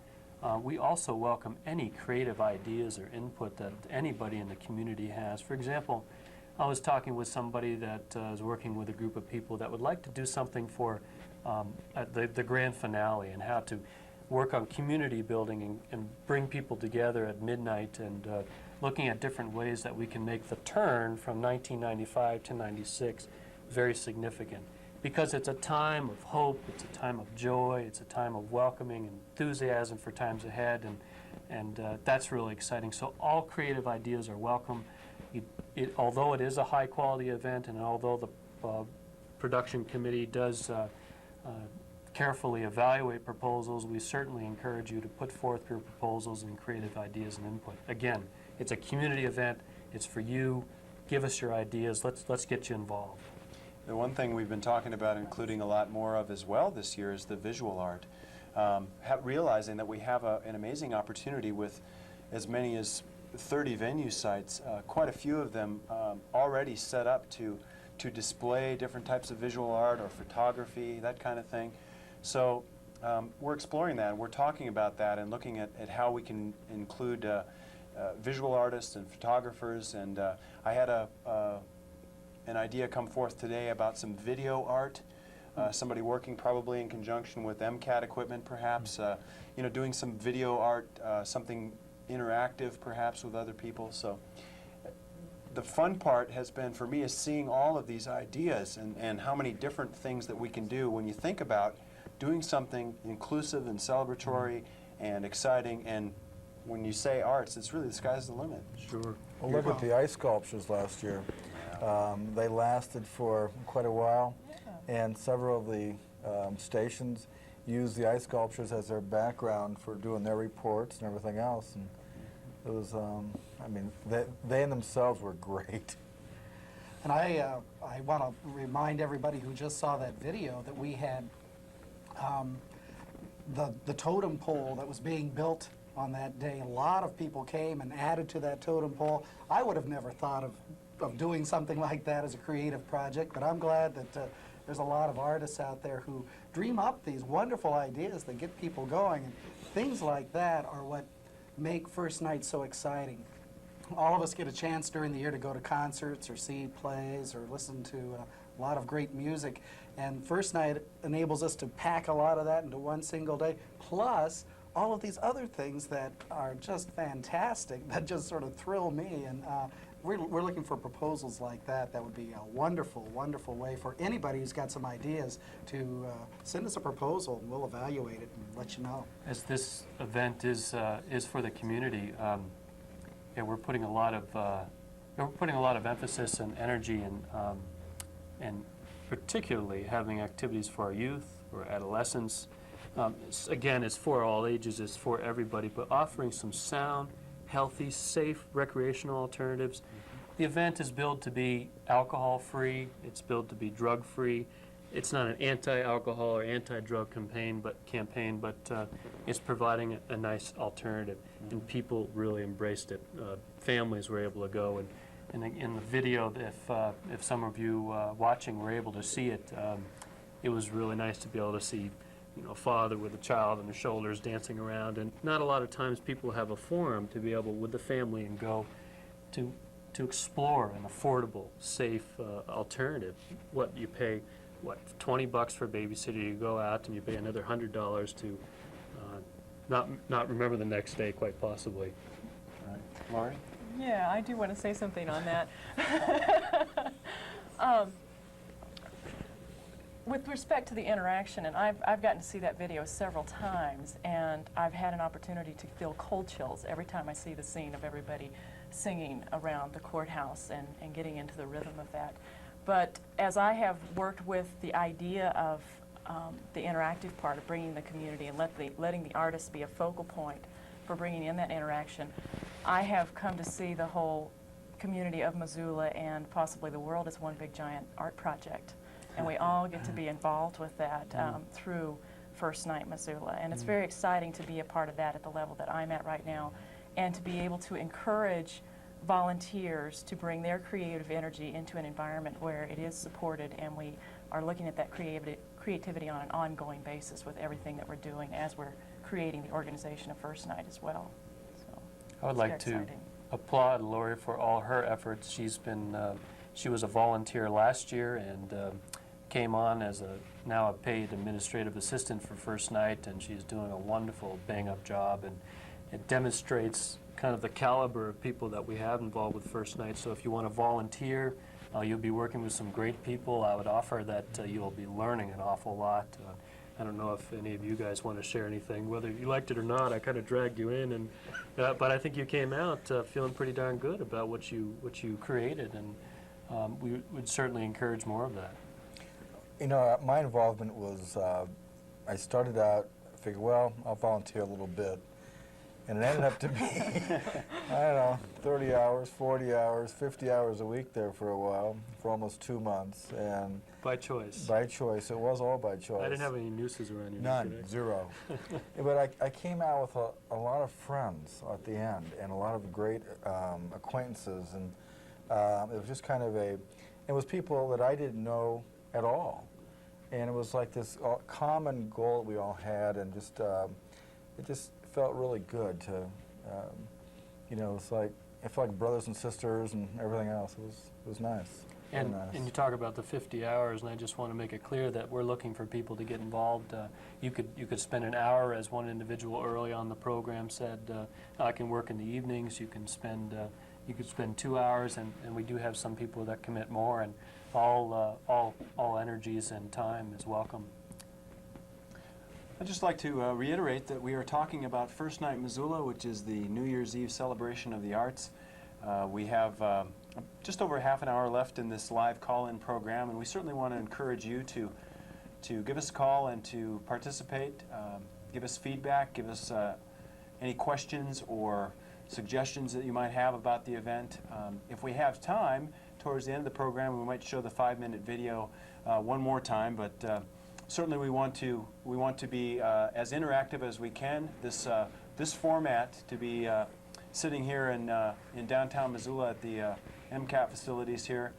We also welcome any creative ideas or input that anybody in the community has. For example, I was talking with somebody that is working with a group of people that would like to do something for the grand finale, and how to work on community building and bring people together at midnight, and looking at different ways that we can make the turn from 1995 to 96 very significant. Because it's a time of hope, it's a time of joy, it's a time of welcoming and enthusiasm for times ahead, and that's really exciting. So all creative ideas are welcome. Although it is a high-quality event, and although the production committee does carefully evaluate proposals, we certainly encourage you to put forth your proposals and creative ideas and input. Again, it's a community event. It's for you. Give us your ideas. Let's get you involved. The one thing we've been talking about including a lot more of as well this year is the visual art. Realizing that we have an amazing opportunity with as many as 30 venue sites, quite a few of them already set up to display different types of visual art or photography, that kind of thing. So we're exploring that. We're talking about that and looking at how we can include visual artists and photographers. And I had an idea come forth today about some video art. Somebody working probably in conjunction with MCAT equipment, perhaps, you know, doing some video art, something interactive, perhaps, with other people. So the fun part has been for me is seeing all of these ideas and how many different things that we can do when you think about doing something inclusive and celebratory and exciting. And when you say arts, it's really the sky's the limit. Sure. Well, look at the ice sculptures last year. They lasted for quite a while, and several of the stations used the ice sculptures as their background for doing their reports and everything else. And it was, I mean, they in themselves were great. And I want to remind everybody who just saw that video that we had the totem pole that was being built on that day. A lot of people came and added to that totem pole. I would have never thought of doing something like that as a creative project, but I'm glad that there's a lot of artists out there who dream up these wonderful ideas that get people going. And things like that are what make First Night so exciting. All of us get a chance during the year to go to concerts or see plays or listen to a lot of great music, and First Night enables us to pack a lot of that into one single day, plus all of these other things that are just fantastic, that just sort of thrill me. And we're looking for proposals like that. That would be a wonderful, wonderful way for anybody who's got some ideas to send us a proposal, and we'll evaluate it and let you know. As this event is for the community, yeah, we're putting a lot of emphasis and energy and particularly having activities for our youth or adolescents. Again, it's for all ages, it's for everybody, but offering some sound, healthy, safe recreational alternatives. The event is billed to be alcohol-free, it's billed to be drug-free. It's not an anti-alcohol or anti-drug campaign, but it's providing a nice alternative, and people really embraced it. Families were able to go, and in the video, if some of you watching were able to see it, it was really nice to be able to see, you know, a father with a child on their shoulders dancing around. And not a lot of times people have a forum to be able, with the family, and go to explore an affordable, safe alternative. What you pay, what, $20 for a babysitter, you go out and you pay another $100 to not remember the next day, quite possibly. All right. Laurie? Yeah, I do want to say something on that. With respect to the interaction, and I've gotten to see that video several times, and I've had an opportunity to feel cold chills every time I see the scene of everybody singing around the courthouse and getting into the rhythm of that. But as I have worked with the idea of the interactive part of bringing the community and letting the artists be a focal point for bringing in that interaction, I have come to see the whole community of Missoula and possibly the world as one big giant art project. And we all get to be involved with that through First Night Missoula. And it's very exciting to be a part of that at the level that I'm at right now, and to be able to encourage volunteers to bring their creative energy into an environment where it is supported, and we are looking at that creativity on an ongoing basis with everything that we're doing as we're creating the organization of First Night as well. So I would like to applaud Lori for all her efforts. She was a volunteer last year and came on as now a paid administrative assistant for First Night, and she's doing a wonderful bang-up job, and it demonstrates kind of the caliber of people that we have involved with First Night. So if you want to volunteer, you'll be working with some great people. I would offer that you'll be learning an awful lot. I don't know if any of you guys want to share anything, whether you liked it or not. I kind of dragged you in, and but I think you came out feeling pretty darn good about what you created, and we would certainly encourage more of that. You know, my involvement was, I started out, I figured, well, I'll volunteer a little bit. And it ended up to be, I don't know, 30 hours, 40 hours, 50 hours a week there for a while, for almost 2 months. And By choice. by choice. It was all by choice. I didn't have any nooses around you. None, did I? zero. But I came out with a lot of friends at the end and a lot of great acquaintances. And it was just kind of it was people that I didn't know at all. And it was like this common goal that we all had, and just it just felt really good to, you know, it's like, I felt like brothers and sisters and everything else. It was nice. And, nice. and you talk about the 50 hours, and I just want to make it clear that we're looking for people to get involved. You could spend an hour, as one individual early on the program said. I can work in the evenings. You could spend 2 hours, and we do have some people that commit more. And all energies and time is welcome. I'd just like to reiterate that we are talking about First Night Missoula, which is the New Year's Eve celebration of the arts. We have just over half an hour left in this live call-in program, and we certainly want to encourage you to give us a call and to participate, give us feedback, give us any questions or suggestions that you might have about the event. If we have time, towards the end of the program, we might show the 5-minute video one more time, but certainly we want to be as interactive as we can. This format, to be sitting here in downtown Missoula at the MCAT facilities here.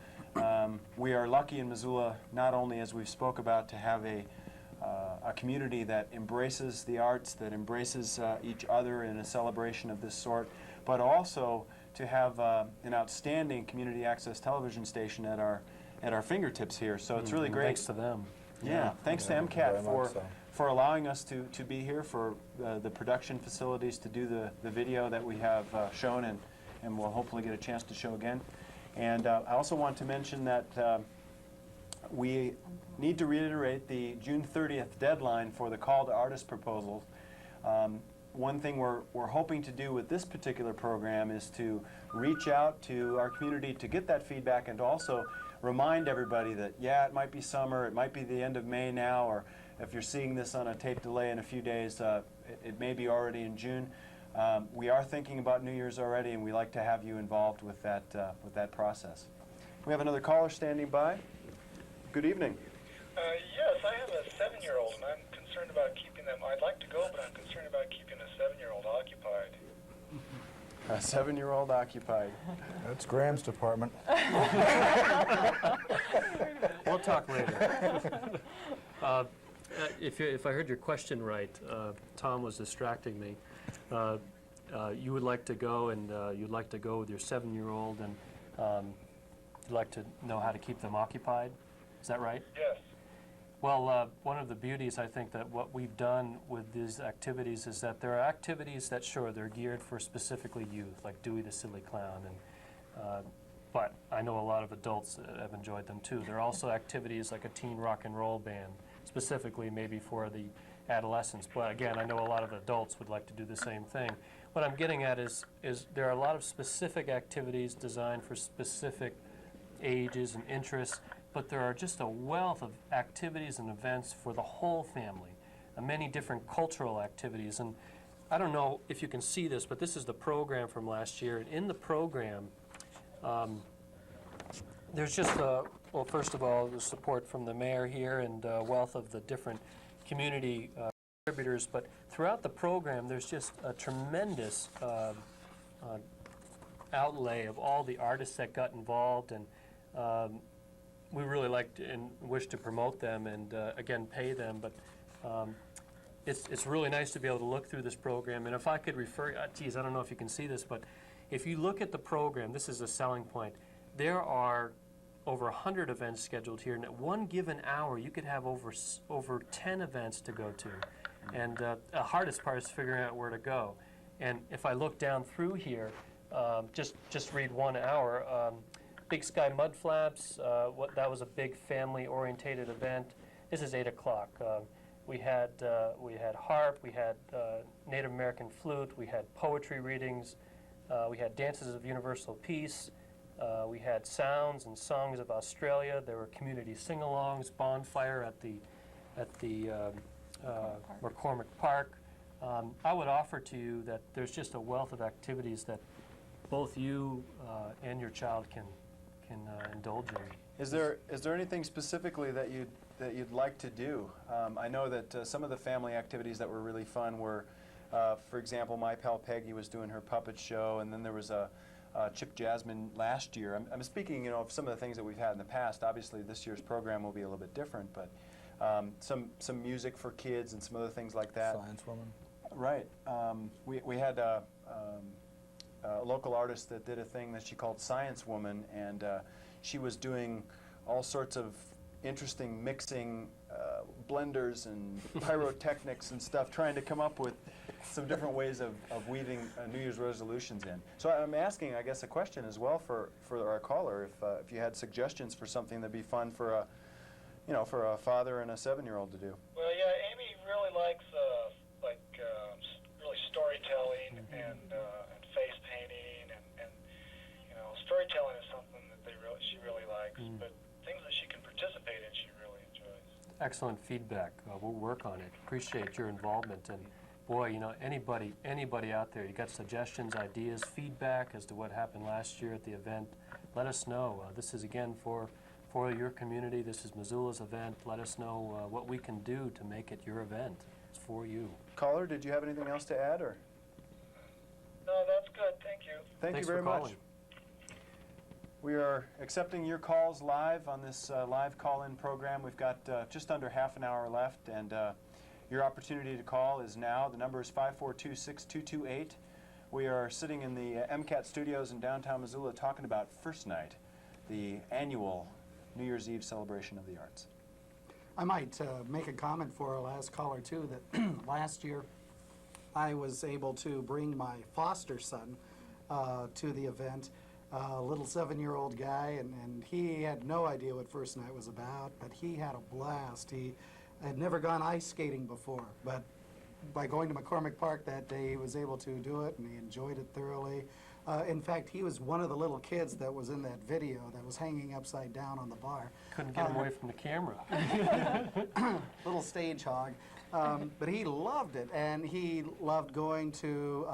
We are lucky in Missoula, not only, as we've spoke about, to have a community that embraces the arts, that embraces each other in a celebration of this sort, but also to have an outstanding community access television station at our fingertips here. So it's really great. Thanks to them. Yeah, thanks to MCAT for allowing us to be here, for the production facilities to do the video that we have shown and we'll hopefully get a chance to show again. And I also want to mention that we need to reiterate the June 30th deadline for the call to artist proposals. One thing we're hoping to do with this particular program is to reach out to our community to get that feedback and to also remind everybody that, yeah, it might be summer, it might be the end of May now, or if you're seeing this on a tape delay in a few days, it may be already in June. We are thinking about New Year's already, and we like to have you involved with that process. We have another caller standing by. Good evening. Yes, I have a 7-year-old, and I'm concerned about keeping them. I'd like to go, but I'm concerned about keeping a 7-year-old occupied. A 7-year-old occupied. That's Graham's department. We'll talk later. If I heard your question right, Tom was distracting me. You would like to go, and you'd like to go with your 7-year-old, and you'd like to know how to keep them occupied. Is that right? Yes. Well, one of the beauties, I think, that what we've done with these activities is that there are activities that, sure, they're geared for specifically youth, like Dewey the Silly Clown, and but I know a lot of adults have enjoyed them too. There are also activities like a teen rock and roll band, specifically maybe for the adolescents. But again, I know a lot of adults would like to do the same thing. What I'm getting at is there are a lot of specific activities designed for specific ages and interests, but there are just a wealth of activities and events for the whole family, many different cultural activities. And I don't know if you can see this, but this is the program from last year. And in the program, there's just, well, first of all, the support from the mayor here and a wealth of the different community contributors. But throughout the program, there's just a tremendous outlay of all the artists that got involved. And we really like to and wish to promote them and, again, pay them. But it's really nice to be able to look through this program. And if I could refer, geez, I don't know if you can see this, but if you look at the program, this is a selling point. There are over 100 events scheduled here, and at one given hour, you could have over 10 events to go to. And the hardest part is figuring out where to go. And if I look down through here, just read 1 hour. Big Sky Mud Flaps, that was a big family-orientated event. This is 8 o'clock. We had harp, we had Native American flute, we had poetry readings, we had dances of universal peace, we had sounds and songs of Australia. There were community sing-alongs, bonfire at the McCormick Park. I would offer to you that there's just a wealth of activities that both you and your child can indulge in. Is there anything specifically that you'd like to do? I know that some of the family activities that were really fun were, for example, my pal Peggy was doing her puppet show, and then there was a Chip Jasmine last year. I'm speaking, of some of the things that we've had in the past. Obviously, this year's program will be a little bit different, but some music for kids and some other things like that. Science woman. Right. We had a local artist that did a thing that she called Science Woman, and she was doing all sorts of interesting mixing blenders and pyrotechnics and stuff, trying to come up with some different ways of weaving New Year's resolutions in. So I'm asking, I guess, a question as well for our caller, if you had suggestions for something that'd be fun for a father and a 7-year-old to do. Well, yeah, Amy really likes really storytelling and face painting and storytelling is something that she really likes. But things that she can participate in, she really enjoys. Excellent feedback. We'll work on it. Appreciate your involvement. And boy, anybody out there, you got suggestions, ideas, feedback as to what happened last year at the event, let us know. This is, again, for your community. This is Missoula's event. Let us know what we can do to make it your event. It's for you. Caller, did you have anything else to add, or? No, that's good. Thank you. Thank Thanks you very for much. calling. We are accepting your calls live on this live call-in program. We've got just under half an hour left, and your opportunity to call is now. The number is 542-6228. We are sitting in the MCAT studios in downtown Missoula talking about First Night, the annual New Year's Eve celebration of the arts. I might make a comment for our last caller, too, that last year I was able to bring my foster son to the event, a little 7-year-old guy, and he had no idea what First Night was about, but he had a blast. He had never gone ice skating before, but by going to McCormick Park that day, he was able to do it, and he enjoyed it thoroughly. In fact, he was one of the little kids that was in that video that was hanging upside down on the bar. Couldn't get him away from the camera. Little stage hog. But he loved it, and he loved going to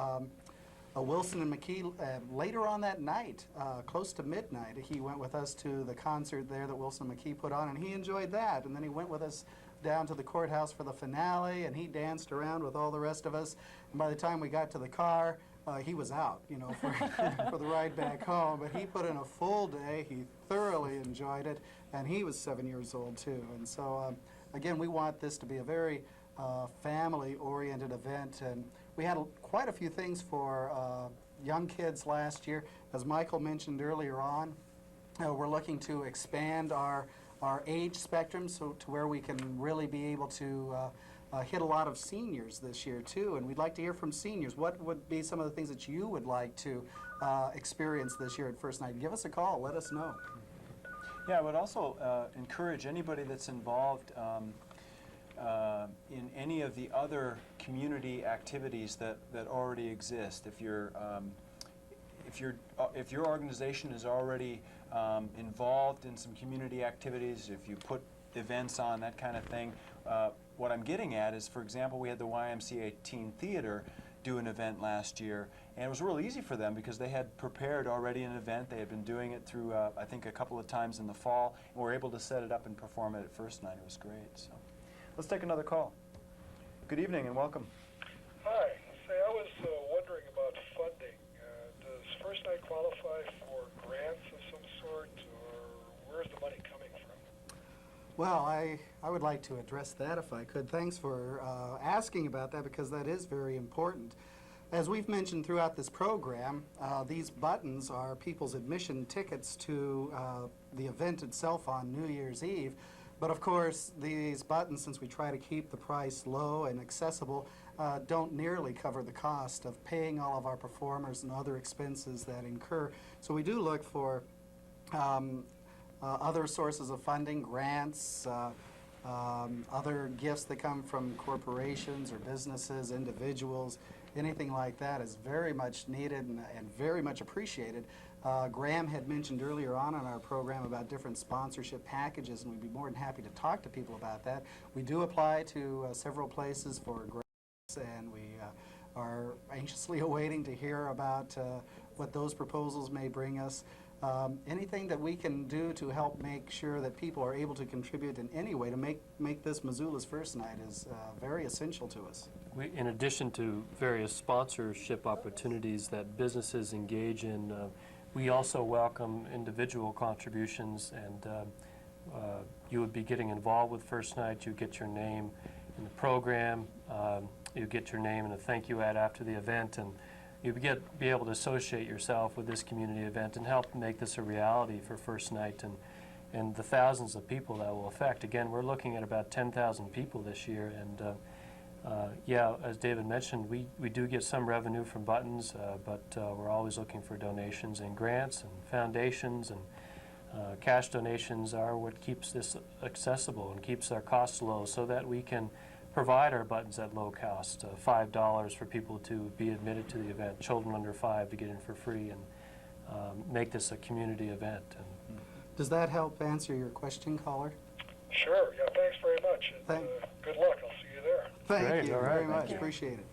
Wilson and McKee later on that night, close to midnight. He went with us to the concert there that Wilson and McKee put on, and he enjoyed that. And then he went with us down to the courthouse for the finale, and he danced around with all the rest of us. And by the time we got to the car, he was out, for the ride back home. But he put in a full day. He thoroughly enjoyed it, and he was 7 years old, too. And so, again, we want this to be a very family-oriented event, and we had quite a few things for young kids last year. As Michael mentioned earlier on, we're looking to expand our age spectrum to where we can really be able to hit a lot of seniors this year, too. And we'd like to hear from seniors. What would be some of the things that you would like to experience this year at First Night? Give us a call. Let us know. Yeah, I would also encourage anybody that's involved in any of the other community activities that already exist. If your organization is already involved in some community activities, if you put events on, that kind of thing, what I'm getting at is, for example, we had the YMCA Teen Theater do an event last year, and it was real easy for them because they had prepared already an event. They had been doing it through, I think, a couple of times in the fall, and were able to set it up and perform it at First Night. It was great. So, let's take another call. Good evening and welcome. Hi. Say, I was wondering about funding. Does First Night qualify for grants of some sort, or where's the money coming from? Well, I would like to address that if I could. Thanks for asking about that, because that is very important. As we've mentioned throughout this program, these buttons are people's admission tickets to the event itself on New Year's Eve. But of course, these buttons, since we try to keep the price low and accessible, don't nearly cover the cost of paying all of our performers and other expenses that incur. So we do look for other sources of funding, grants, other gifts that come from corporations or businesses, individuals. Anything like that is very much needed and very much appreciated. Graham had mentioned earlier on in our program about different sponsorship packages, and we'd be more than happy to talk to people about that. We do apply to several places for grants. and we are anxiously awaiting to hear about what those proposals may bring us. Anything that we can do to help make sure that people are able to contribute in any way to make this Missoula's First Night is very essential to us. In addition to various sponsorship opportunities that businesses engage in, we also welcome individual contributions, and you would be getting involved with First Night. You get your name in the program, you get your name in a thank you ad after the event, and you be able to associate yourself with this community event and help make this a reality for First Night and the thousands of people that will affect. Again, we're looking at about 10,000 people this year, and yeah, as David mentioned, we do get some revenue from buttons, but we're always looking for donations and grants and foundations, and cash donations are what keeps this accessible and keeps our costs low so that we can provide our buttons at low cost, $5 for people to be admitted to the event, children under 5 to get in for free, and make this a community event. And does that help answer your question, caller? Sure. Yeah. Thanks very much. And, good luck. I'll see you there. Thank you all right, very much. thank you. Appreciate it.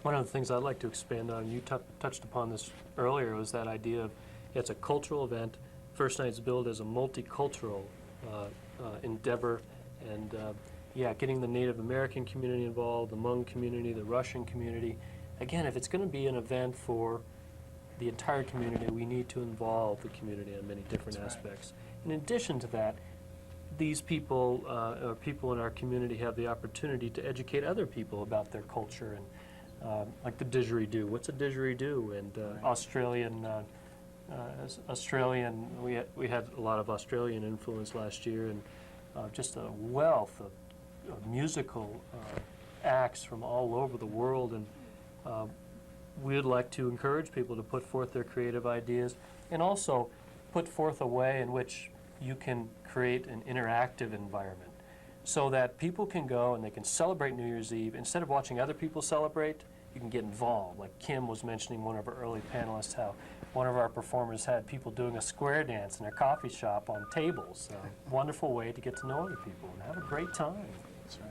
one of the things I'd like to expand on, you touched upon this earlier, was that idea of it's a cultural event. First Night's billed as a multicultural endeavor, and yeah, getting the Native American community involved, the Hmong community, the Russian community. Again, if it's going to be an event for the entire community, we need to involve the community in many different aspects. In addition to that, these people, or people in our community, have the opportunity to educate other people about their culture, and like the didgeridoo. What's a didgeridoo? And Australian, we had a lot of Australian influence last year, and just a wealth of musical acts from all over the world, and we'd like to encourage people to put forth their creative ideas and also put forth a way in which you can create an interactive environment so that people can go and they can celebrate New Year's Eve. Instead of watching other people celebrate, you can get involved. Like Kim was mentioning, one of our early panelists, how one of our performers had people doing a square dance in a coffee shop on tables. A wonderful way to get to know other people and have a great time. That's right.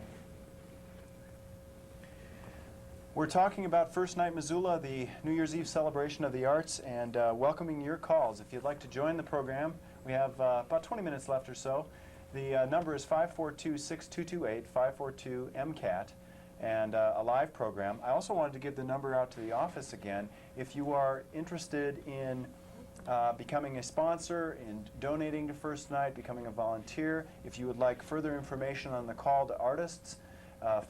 We're talking about First Night Missoula, the New Year's Eve celebration of the arts, and welcoming your calls. If you'd like to join the program, we have about 20 minutes left or so. The number is 542-6228, 542-MCAT, and a live program. I also wanted to give the number out to the office again. If you are interested in becoming a sponsor, in donating to First Night, becoming a volunteer, if you would like further information on the call to artists,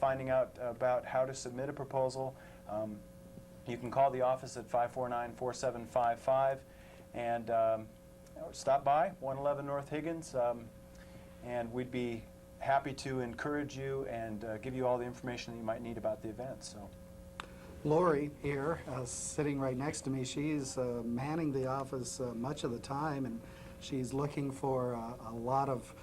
finding out about how to submit a proposal, you can call the office at 549-4755 and stop by 111 North Higgins, and we'd be happy to encourage you and give you all the information that you might need about the event. So, Lori here, sitting right next to me, she's manning the office much of the time, and she's looking for a lot of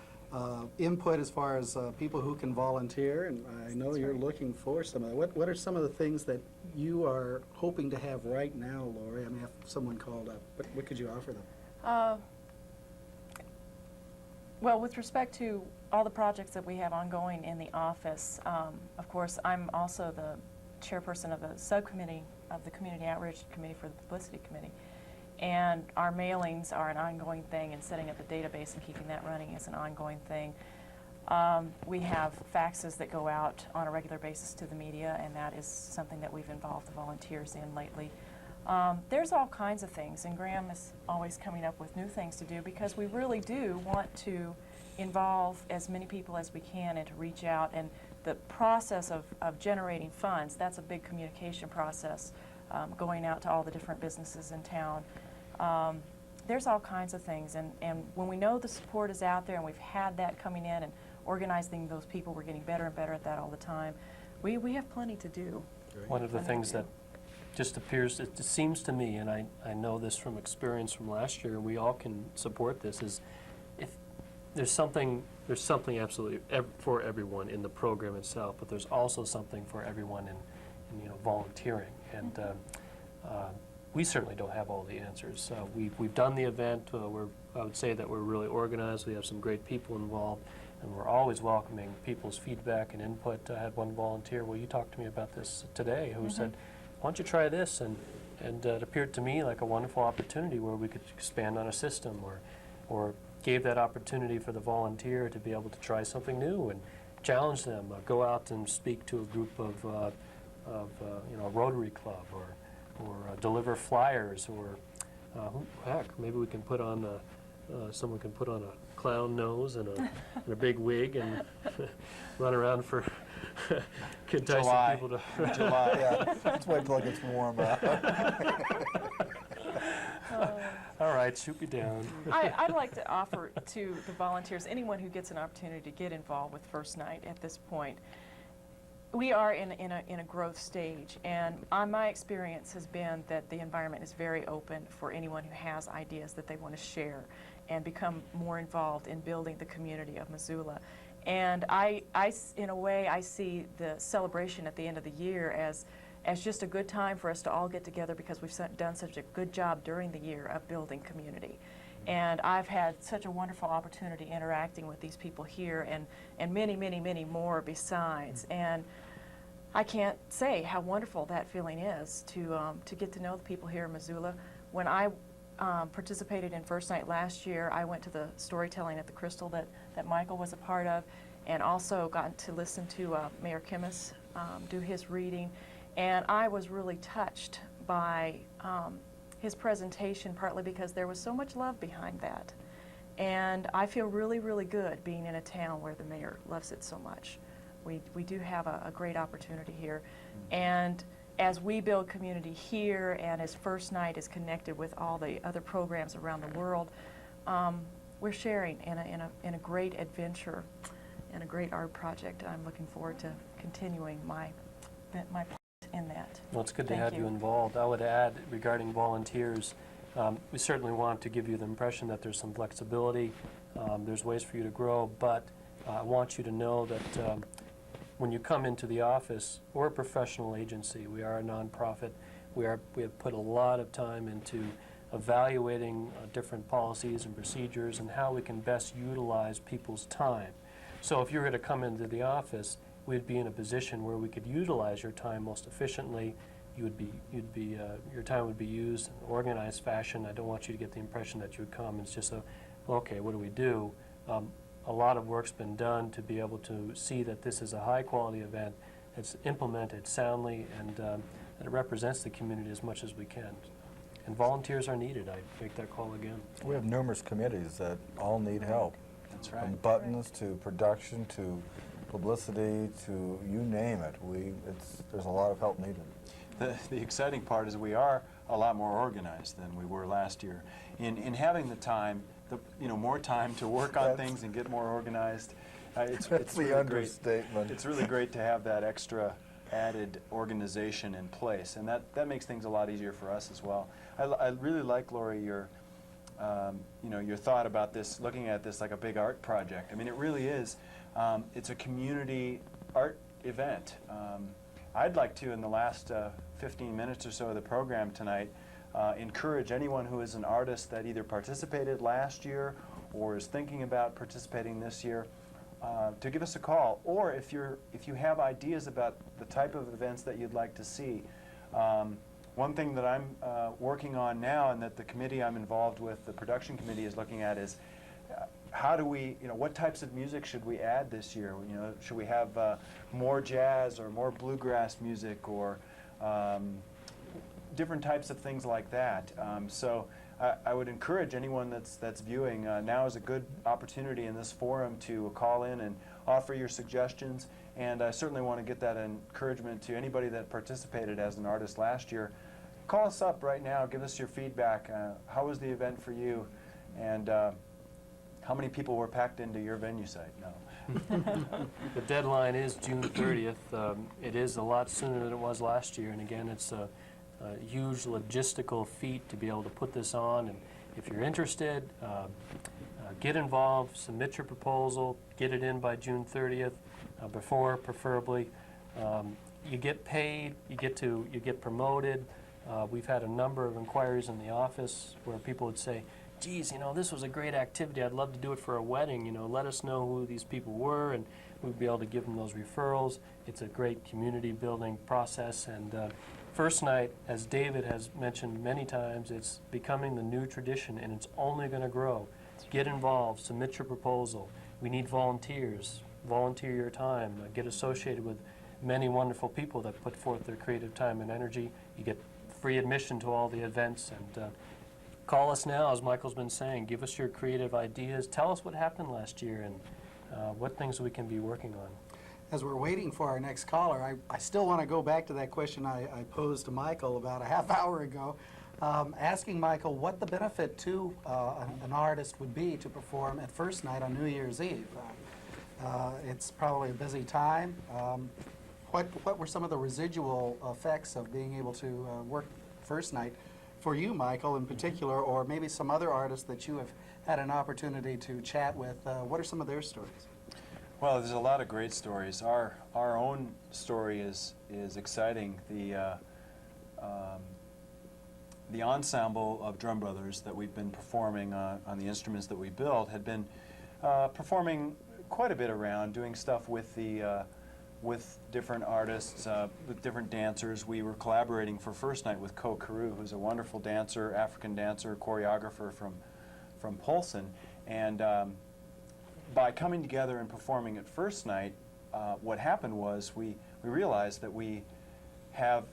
input as far as people who can volunteer, and I know you're looking for some of that. What are some of the things that you are hoping to have right now, Lori? I mean, if someone called up, what could you offer them? Well, with respect to all the projects that we have ongoing in the office, of course, I'm also the chairperson of the subcommittee of the Community Outreach Committee for the Publicity Committee. And our mailings are an ongoing thing, and setting up a database and keeping that running is an ongoing thing. We have faxes that go out on a regular basis to the media, and that is something that we've involved the volunteers in lately. There's all kinds of things, and Graham is always coming up with new things to do, because we really do want to involve as many people as we can and to reach out. And the process of generating funds, that's a big communication process, going out to all the different businesses in town. There's all kinds of things, and when we know the support is out there and we've had that coming in and organizing those people, we're getting better and better at that all the time. We have plenty to do. One of the things that just appears, it seems to me, and I know this from experience from last year, and we all can support this, is if there's something absolutely for everyone in the program itself, but there's also something for everyone in volunteering. And we certainly don't have all the answers. We've done the event. I would say that we're really organized. We have some great people involved. and we're always welcoming people's feedback and input. I had one volunteer, well, you talked to me about this today, who said, why don't you try this? And it appeared to me like a wonderful opportunity where we could expand on a system, or gave that opportunity for the volunteer to be able to try something new and challenge them, go out and speak to a group of you know, a Rotary Club, or deliver flyers, or heck, maybe we can put on someone can put on a clown nose and a big wig and run around for enticing July. people to July, yeah. Let's wait till it gets warm out. All right, shoot me down. I'd like to offer to the volunteers, anyone who gets an opportunity to get involved with First Night at this point. We are in a growth stage, and my experience has been that the environment is very open for anyone who has ideas that they want to share and become more involved in building the community of Missoula. And in a way, I see the celebration at the end of the year as just a good time for us to all get together, because we've done such a good job during the year of building community. And I've had such a wonderful opportunity interacting with these people here, and many, many, many more besides. And I can't say how wonderful that feeling is to get to know the people here in Missoula. When I participated in First Night last year, I went to the storytelling at the Crystal that Michael was a part of, and also got to listen to Mayor Kimmis do his reading. And I was really touched by his presentation, partly because there was so much love behind that. And I feel really, really good being in a town where the mayor loves it so much. We do have a great opportunity here. And as we build community here, and as First Night is connected with all the other programs around the world, we're sharing in a great adventure and a great art project. I'm looking forward to continuing my part in that. Well, it's good to Thank have you involved. I would add, regarding volunteers, we certainly want to give you the impression that there's some flexibility, there's ways for you to grow, but I want you to know that when you come into the office, we're a professional agency. We are a nonprofit. We have put a lot of time into evaluating different policies and procedures and how we can best utilize people's time. So if you were to come into the office, we'd be in a position where we could utilize your time most efficiently. Your time would be used in an organized fashion. I don't want you to get the impression that you would come and it's just okay, what do we do? A lot of work's been done to be able to see that this is a high-quality event. It's implemented soundly, and that it represents the community as much as we can. And volunteers are needed. I make that call again. We have numerous committees that all need help. That's right. From buttons to production to publicity to you name it. There's a lot of help needed. The exciting part is we are a lot more organized than we were last year. In having the time, more time to work on things and get more organized. It's really the understatement. Great. It's really great to have that extra added organization in place, and that makes things a lot easier for us as well. I really like, Lori, your thought about this, looking at this like a big art project. I mean, it really is. It's a community art event. I'd like to, in the last 15 minutes or so of the program tonight, encourage anyone who is an artist that either participated last year or is thinking about participating this year to give us a call, or if you have ideas about the type of events that you'd like to see. One thing that I'm working on now, and that the committee I'm involved with, the production committee, is looking at is how do we, what types of music should we add this year? Should we have more jazz or more bluegrass music, or different types of things like that. So I would encourage anyone that's viewing, now is a good opportunity in this forum to call in and offer your suggestions. And I certainly want to get that encouragement to anybody that participated as an artist last year. Call us up right now, give us your feedback. How was the event for you? And how many people were packed into your venue site? No. The deadline is June 30th. It is a lot sooner than it was last year, and again, it's a huge logistical feat to be able to put this on. And if you're interested, get involved, submit your proposal, get it in by June 30th, before preferably. You get paid, you get promoted. We've had a number of inquiries in the office where people would say, geez, this was a great activity. I'd love to do it for a wedding. Let us know who these people were, and we'd be able to give them those referrals. It's a great community building process. And First Night, as David has mentioned many times, it's becoming the new tradition, and it's only going to grow. Get involved. Submit your proposal. We need volunteers. Volunteer your time. Get associated with many wonderful people that put forth their creative time and energy. You get free admission to all the events. And call us now, as Michael's been saying. Give us your creative ideas. Tell us what happened last year and what things we can be working on. As we're waiting for our next caller, I still want to go back to that question I posed to Michael about a half hour ago, asking Michael what the benefit to an artist would be to perform at First Night on New Year's Eve. It's probably a busy time. What were some of the residual effects of being able to work First Night for you, Michael, in particular, or maybe some other artists that you have had an opportunity to chat with? What are some of their stories? Well, there's a lot of great stories. Our own story is exciting. The ensemble of drum brothers that we've been performing on the instruments that we built had been performing quite a bit around, doing stuff with different artists, with different dancers. We were collaborating for First Night with Co Carew, who's a wonderful dancer, African dancer, choreographer from Polson. And by coming together and performing at First Night, what happened was we realized that we have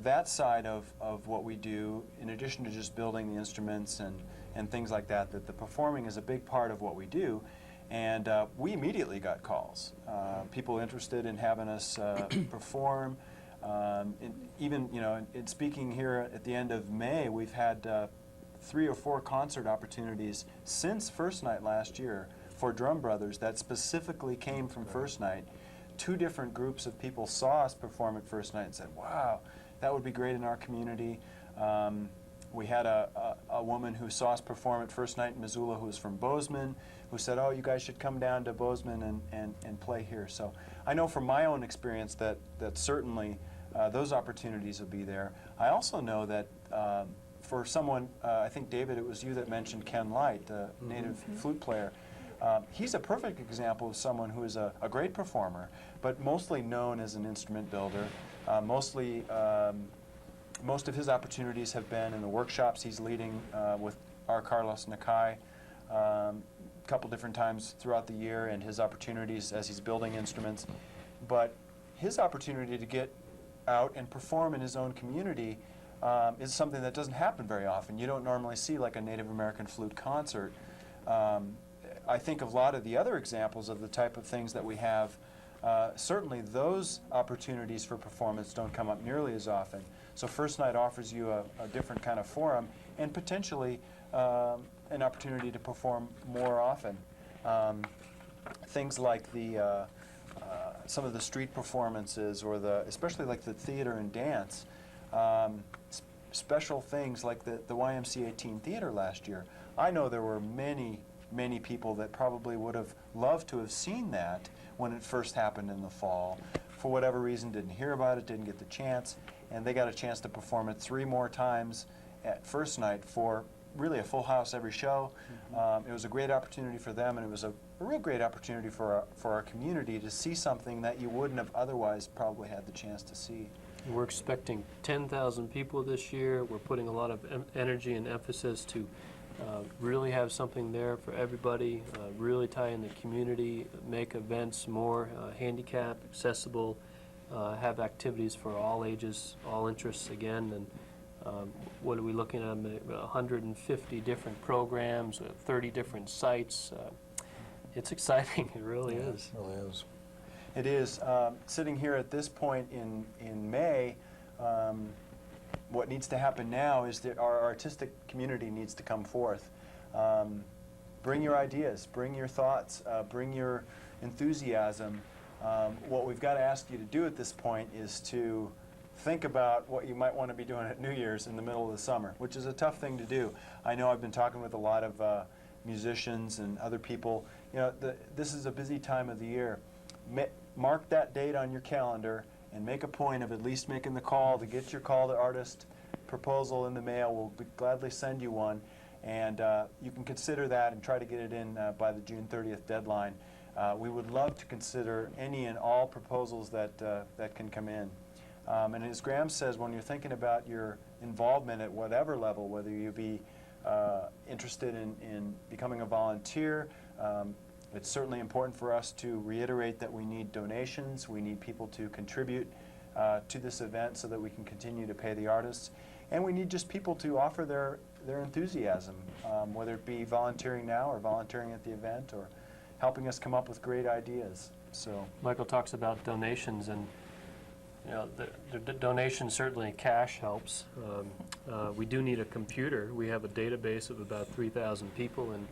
that side of what we do, in addition to just building the instruments and things like that, that the performing is a big part of what we do. And we immediately got calls. People interested in having us perform. Even, in speaking here at the end of May, we've had 3 or 4 concert opportunities since First Night last year for drum brothers that specifically came from First Night. 2 different groups of people saw us perform at First Night and said, wow, that would be great in our community. We had a woman who saw us perform at First Night in Missoula who was from Bozeman, who said, oh, you guys should come down to Bozeman and play here. So I know from my own experience that certainly those opportunities will be there. I also know that for someone, I think, David, it was you that mentioned Ken Light, the native flute player. He's a perfect example of someone who is a great performer, but mostly known as an instrument builder. Most of his opportunities have been in the workshops he's leading with our Carlos Nakai a couple different times throughout the year, and his opportunities as he's building instruments. But his opportunity to get out and perform in his own community is something that doesn't happen very often. You don't normally see like a Native American flute concert. I think of a lot of the other examples of the type of things that we have. Certainly those opportunities for performance don't come up nearly as often. So First Night offers you a different kind of forum and potentially an opportunity to perform more often. Things like some of the street performances, or especially like the theater and dance, special things like the YMCA Teen Theater last year. I know there were many people that probably would have loved to have seen that when it first happened in the fall. For whatever reason, didn't hear about it, didn't get the chance, and they got a chance to perform it 3 more times at First Night for really a full house every show. It was a great opportunity for them, and it was a real great opportunity for our community to see something that you wouldn't have otherwise probably had the chance to see. We're expecting 10,000 people this year. We're putting a lot of energy and emphasis to really have something there for everybody, really tie in the community, make events more handicap accessible, have activities for all ages, all interests again. And what are we looking at? 150 different programs, 30 different sites. It's exciting. It really is. It really is. It is. Sitting here at this point in May, what needs to happen now is that our artistic community needs to come forth. Bring your ideas, bring your thoughts, bring your enthusiasm. What we've got to ask you to do at this point is to think about what you might want to be doing at New Year's in the middle of the summer, which is a tough thing to do. I know I've been talking with a lot of musicians and other people. This is a busy time of the year. Mark that date on your calendar and make a point of at least making the call to get your call to artist proposal in the mail. We'll gladly send you one. And you can consider that and try to get it in by the June 30th deadline. We would love to consider any and all proposals that, that can come in. And as Graham says, when you're thinking about your involvement at whatever level, whether you be interested in becoming a volunteer, it's certainly important for us to reiterate that we need donations, we need people to contribute to this event so that we can continue to pay the artists, and we need just people to offer their enthusiasm, whether it be volunteering now or volunteering at the event or helping us come up with great ideas. So Michael talks about donations, and the donation, certainly cash helps. We do need a computer. We have a database of about 3,000 people, and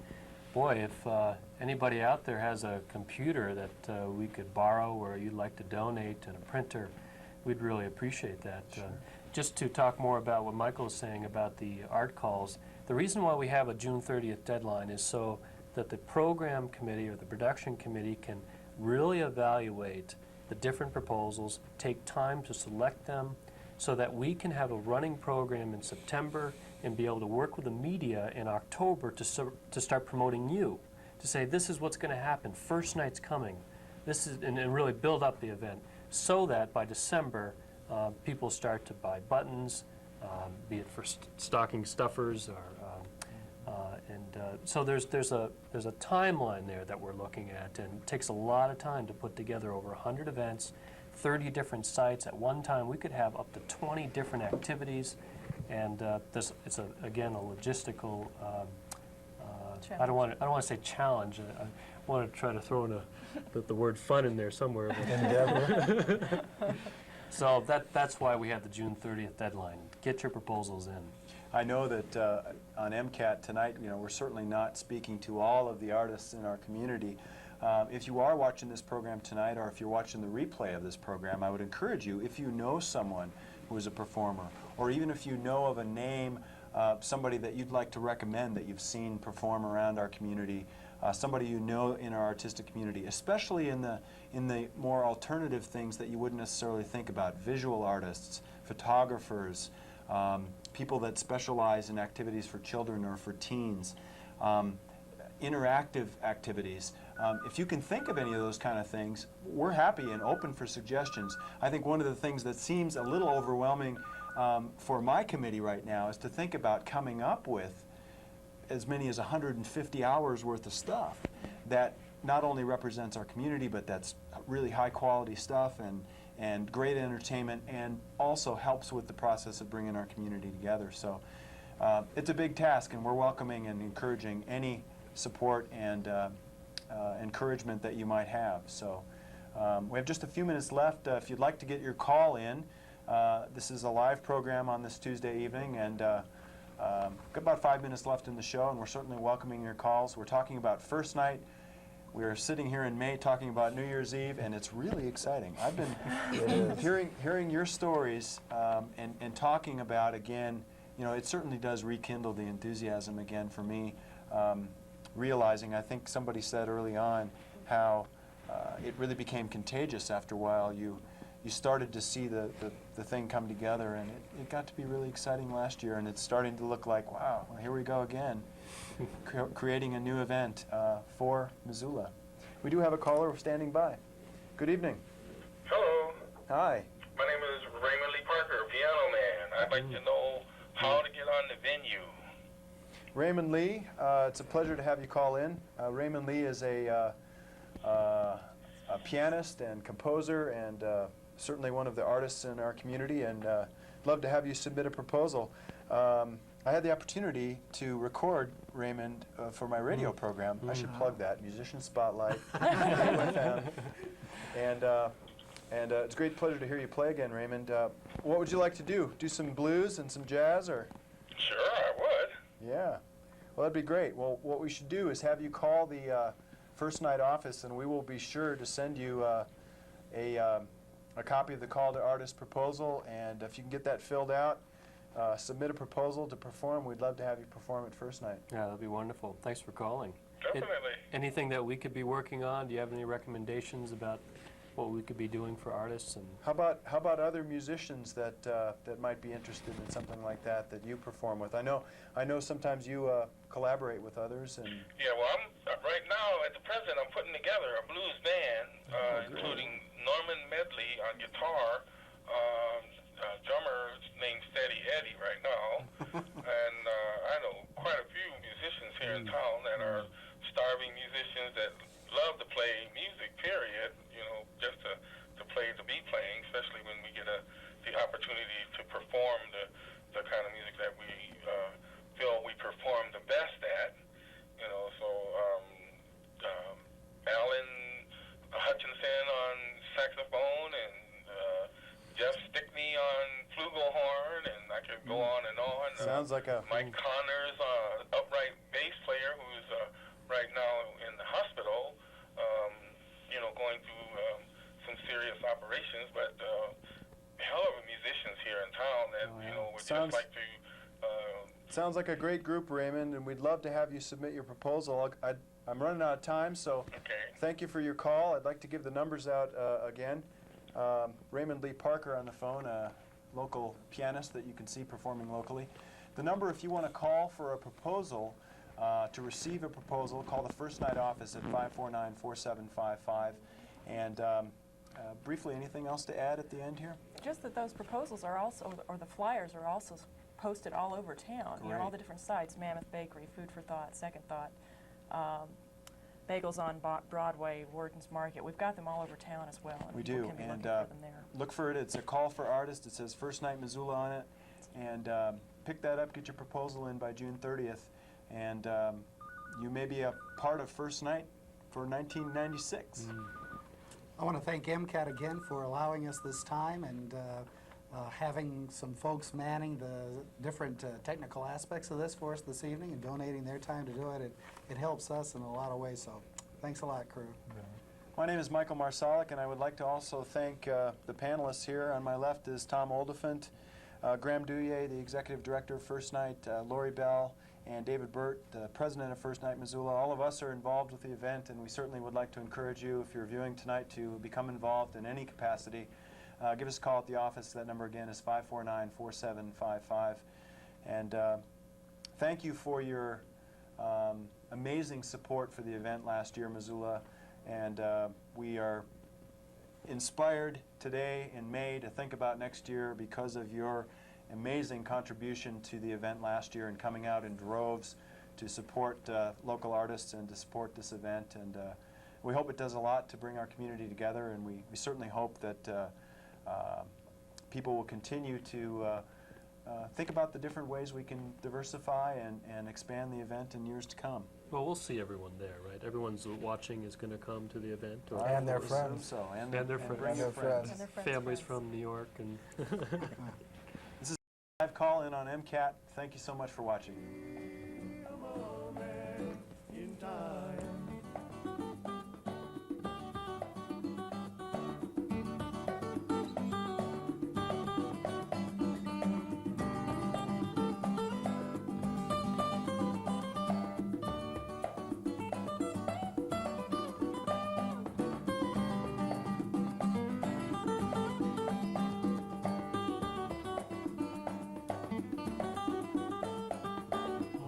boy, if anybody out there has a computer that we could borrow or you'd like to donate and a printer, we'd really appreciate that. Sure. Just to talk more about what Michael is saying about the art calls, the reason why we have a June 30th deadline is so that the program committee or the production committee can really evaluate the different proposals, take time to select them, so that we can have a running program in September and be able to work with the media in October to start promoting you, to say this is what's going to happen, First Night's coming, this is, and really build up the event, so that by December people start to buy buttons, be it for stocking stuffers or so there's a timeline there that we're looking at, and it takes a lot of time to put together over 100 events, 30 different sites at one time. We could have up to 20 different activities, and it's again a logistical. I don't want to say challenge. I want to try to throw in the word fun in there somewhere. Endeavor. So that's why we have the June 30th deadline. Get your proposals in. I know that on MCAT tonight, we're certainly not speaking to all of the artists in our community. If you are watching this program tonight, or if you're watching the replay of this program, I would encourage you, if you know someone who is a performer, or even if you know of a name, somebody that you'd like to recommend that you've seen perform around our community, somebody you know in our artistic community, especially in the more alternative things that you wouldn't necessarily think about, visual artists, photographers, people that specialize in activities for children or for teens, interactive activities. If you can think of any of those kind of things, we're happy and open for suggestions. I think one of the things that seems a little overwhelming for my committee right now is to think about coming up with as many as 150 hours worth of stuff that not only represents our community, but that's really high quality stuff and great entertainment, and also helps with the process of bringing our community together. So it's a big task, and we're welcoming and encouraging any support and encouragement that you might have. So we have just a few minutes left. If you'd like to get your call in, this is a live program on this Tuesday evening, and got about 5 minutes left in the show, and we're certainly welcoming your calls. We're talking about First Night. We're sitting here in May talking about New Year's Eve, and it's really exciting. I've been hearing your stories and talking about, again, it certainly does rekindle the enthusiasm again for me, realizing, I think somebody said early on, how it really became contagious after a while. You started to see the thing come together, and it got to be really exciting last year, and it's starting to look like, wow, well, here we go again. Creating a new event for Missoula. We do have a caller standing by. Good evening. Hello. Hi. My name is Raymond Lee Parker, Piano Man. I'd like to know how to get on the venue. Raymond Lee, it's a pleasure to have you call in. Raymond Lee is a pianist and composer, and certainly one of the artists in our community, and love to have you submit a proposal. I had the opportunity to record Raymond for my radio program. I should plug that, Musician Spotlight. And it's a great pleasure to hear you play again, Raymond. What would you like to do? Do some blues and some jazz, or? Sure, I would. Yeah. Well, that'd be great. Well, what we should do is have you call the First Night office, and we will be sure to send you a copy of the Call to Artist proposal, and if you can get that filled out, submit a proposal to perform. We'd love to have you perform at First Night. Yeah, that'd be wonderful. Thanks for calling. Definitely. Anything that we could be working on? Do you have any recommendations about what we could be doing for artists. And How about other musicians that that might be interested in something like that you perform with? I know sometimes you collaborate with others and. Yeah, well, I'm right now at the present. I'm putting together a blues band, including Norman Medley on guitar, drummer named Steady Eddie right now, and I know quite a few musicians here in town that are starving musicians that love to play music. Period. You know, just to play, to be playing, especially when we get the opportunity to perform the kind of music that we feel we perform the best at. You know, so Alan Hutchinson on saxophone and Jeff Stickney on flugelhorn, and I could go on and on. Sounds like a Mike Connors, upright bass player, who's right now in the hospital. You know, going through some serious operations, but hell of a musicians here in town that you know would just like to. Sounds like a great group, Raymond, and we'd love to have you submit your proposal. I'm running out of time, so thank you for your call. I'd like to give the numbers out again. Raymond Lee Parker on the phone, a local pianist that you can see performing locally. The number, if you want to call for a proposal, to receive a proposal, call the First Night office at 549-4755. And briefly, anything else to add at the end here? Just that those proposals are also, or the flyers are also posted all over town. You know, all the different sites, Mammoth Bakery, Food for Thought, Second Thought, Bagels on Broadway, Warden's Market. We've got them all over town as well. And We people do, can be and looking for them there. look for it. It's a call for artists. It says First Night Missoula on it. And pick that up, get your proposal in by June 30th. And you may be a part of First Night for 1996. I want to thank MCAT again for allowing us this time and having some folks manning the different technical aspects of this for us this evening and donating their time to do it. It helps us in a lot of ways, so thanks a lot, crew. My name is Michael Marsolek, and I would like to also thank the panelists here. On my left is Tom Oldefant, Graham Douillet, the Executive Director of First Night, Lori Bell, and David Burt, the President of First Night Missoula. All of us are involved with the event, and we certainly would like to encourage you, if you're viewing tonight, to become involved in any capacity. Give us a call at the office. That number again is 549-4755. And thank you for your amazing support for the event last year, Missoula. And we are inspired today in May to think about next year because of your amazing contribution to the event last year and coming out in droves to support local artists and to support this event. And we hope it does a lot to bring our community together, and we certainly hope that people will continue to think about the different ways we can diversify and expand the event in years to come. well, we'll see everyone there, right? Everyone's watching is going to come to the event. Or and their friends. So, and their friends. Bring your friends. And their Families friends. from New York. And This is a live call-in on MCAT. Thank you so much for watching.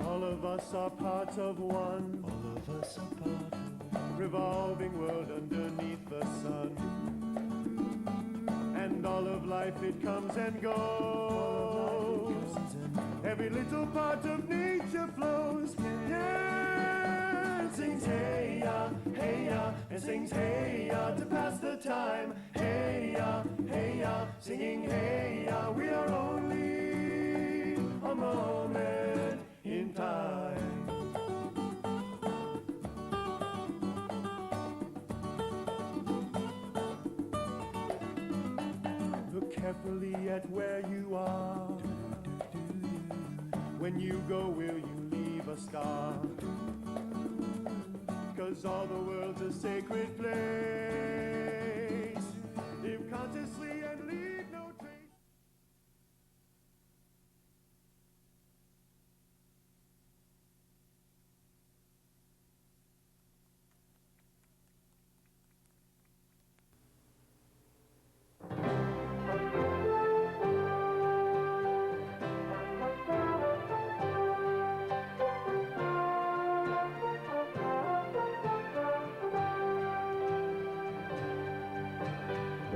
All of us are part of one. All of us are part of one. Revolving world underneath the sun. And all of life, it comes and goes. Every little part of nature flows. Yeah, and sings hey ya, and sings hey ya to pass the time. Hey ya, singing hey ya. We are only a moment in time. Look carefully at where you are. When you go, will you leave a scar? 'Cause all the world's a sacred place. Live consciously and leave no trace.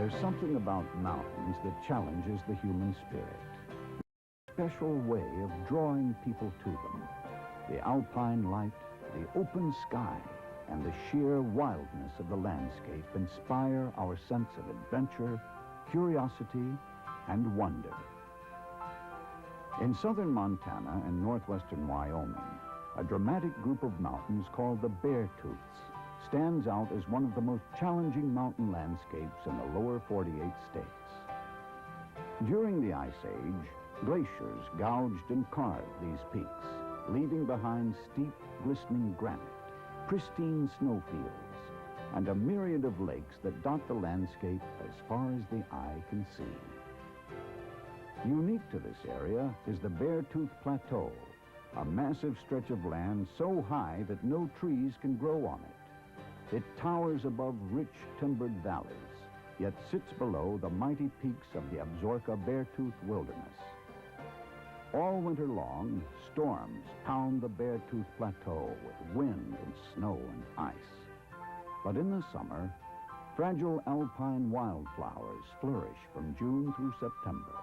There's something about mountains that challenges the human spirit. A special way of drawing people to them. The alpine light, the open sky, and the sheer wildness of the landscape inspire our sense of adventure, curiosity, and wonder. In southern Montana and northwestern Wyoming, a dramatic group of mountains called the Beartooths stands out as one of the most challenging mountain landscapes in the lower 48 states. During the Ice Age, glaciers gouged and carved these peaks, leaving behind steep, glistening granite, pristine snowfields, and a myriad of lakes that dot the landscape as far as the eye can see. Unique to this area is the Beartooth Plateau, a massive stretch of land so high that no trees can grow on it. It towers above rich timbered valleys, yet sits below the mighty peaks of the Absaroka Beartooth Wilderness. All winter long, storms pound the Beartooth Plateau with wind and snow and ice. But in the summer, fragile alpine wildflowers flourish from June through September.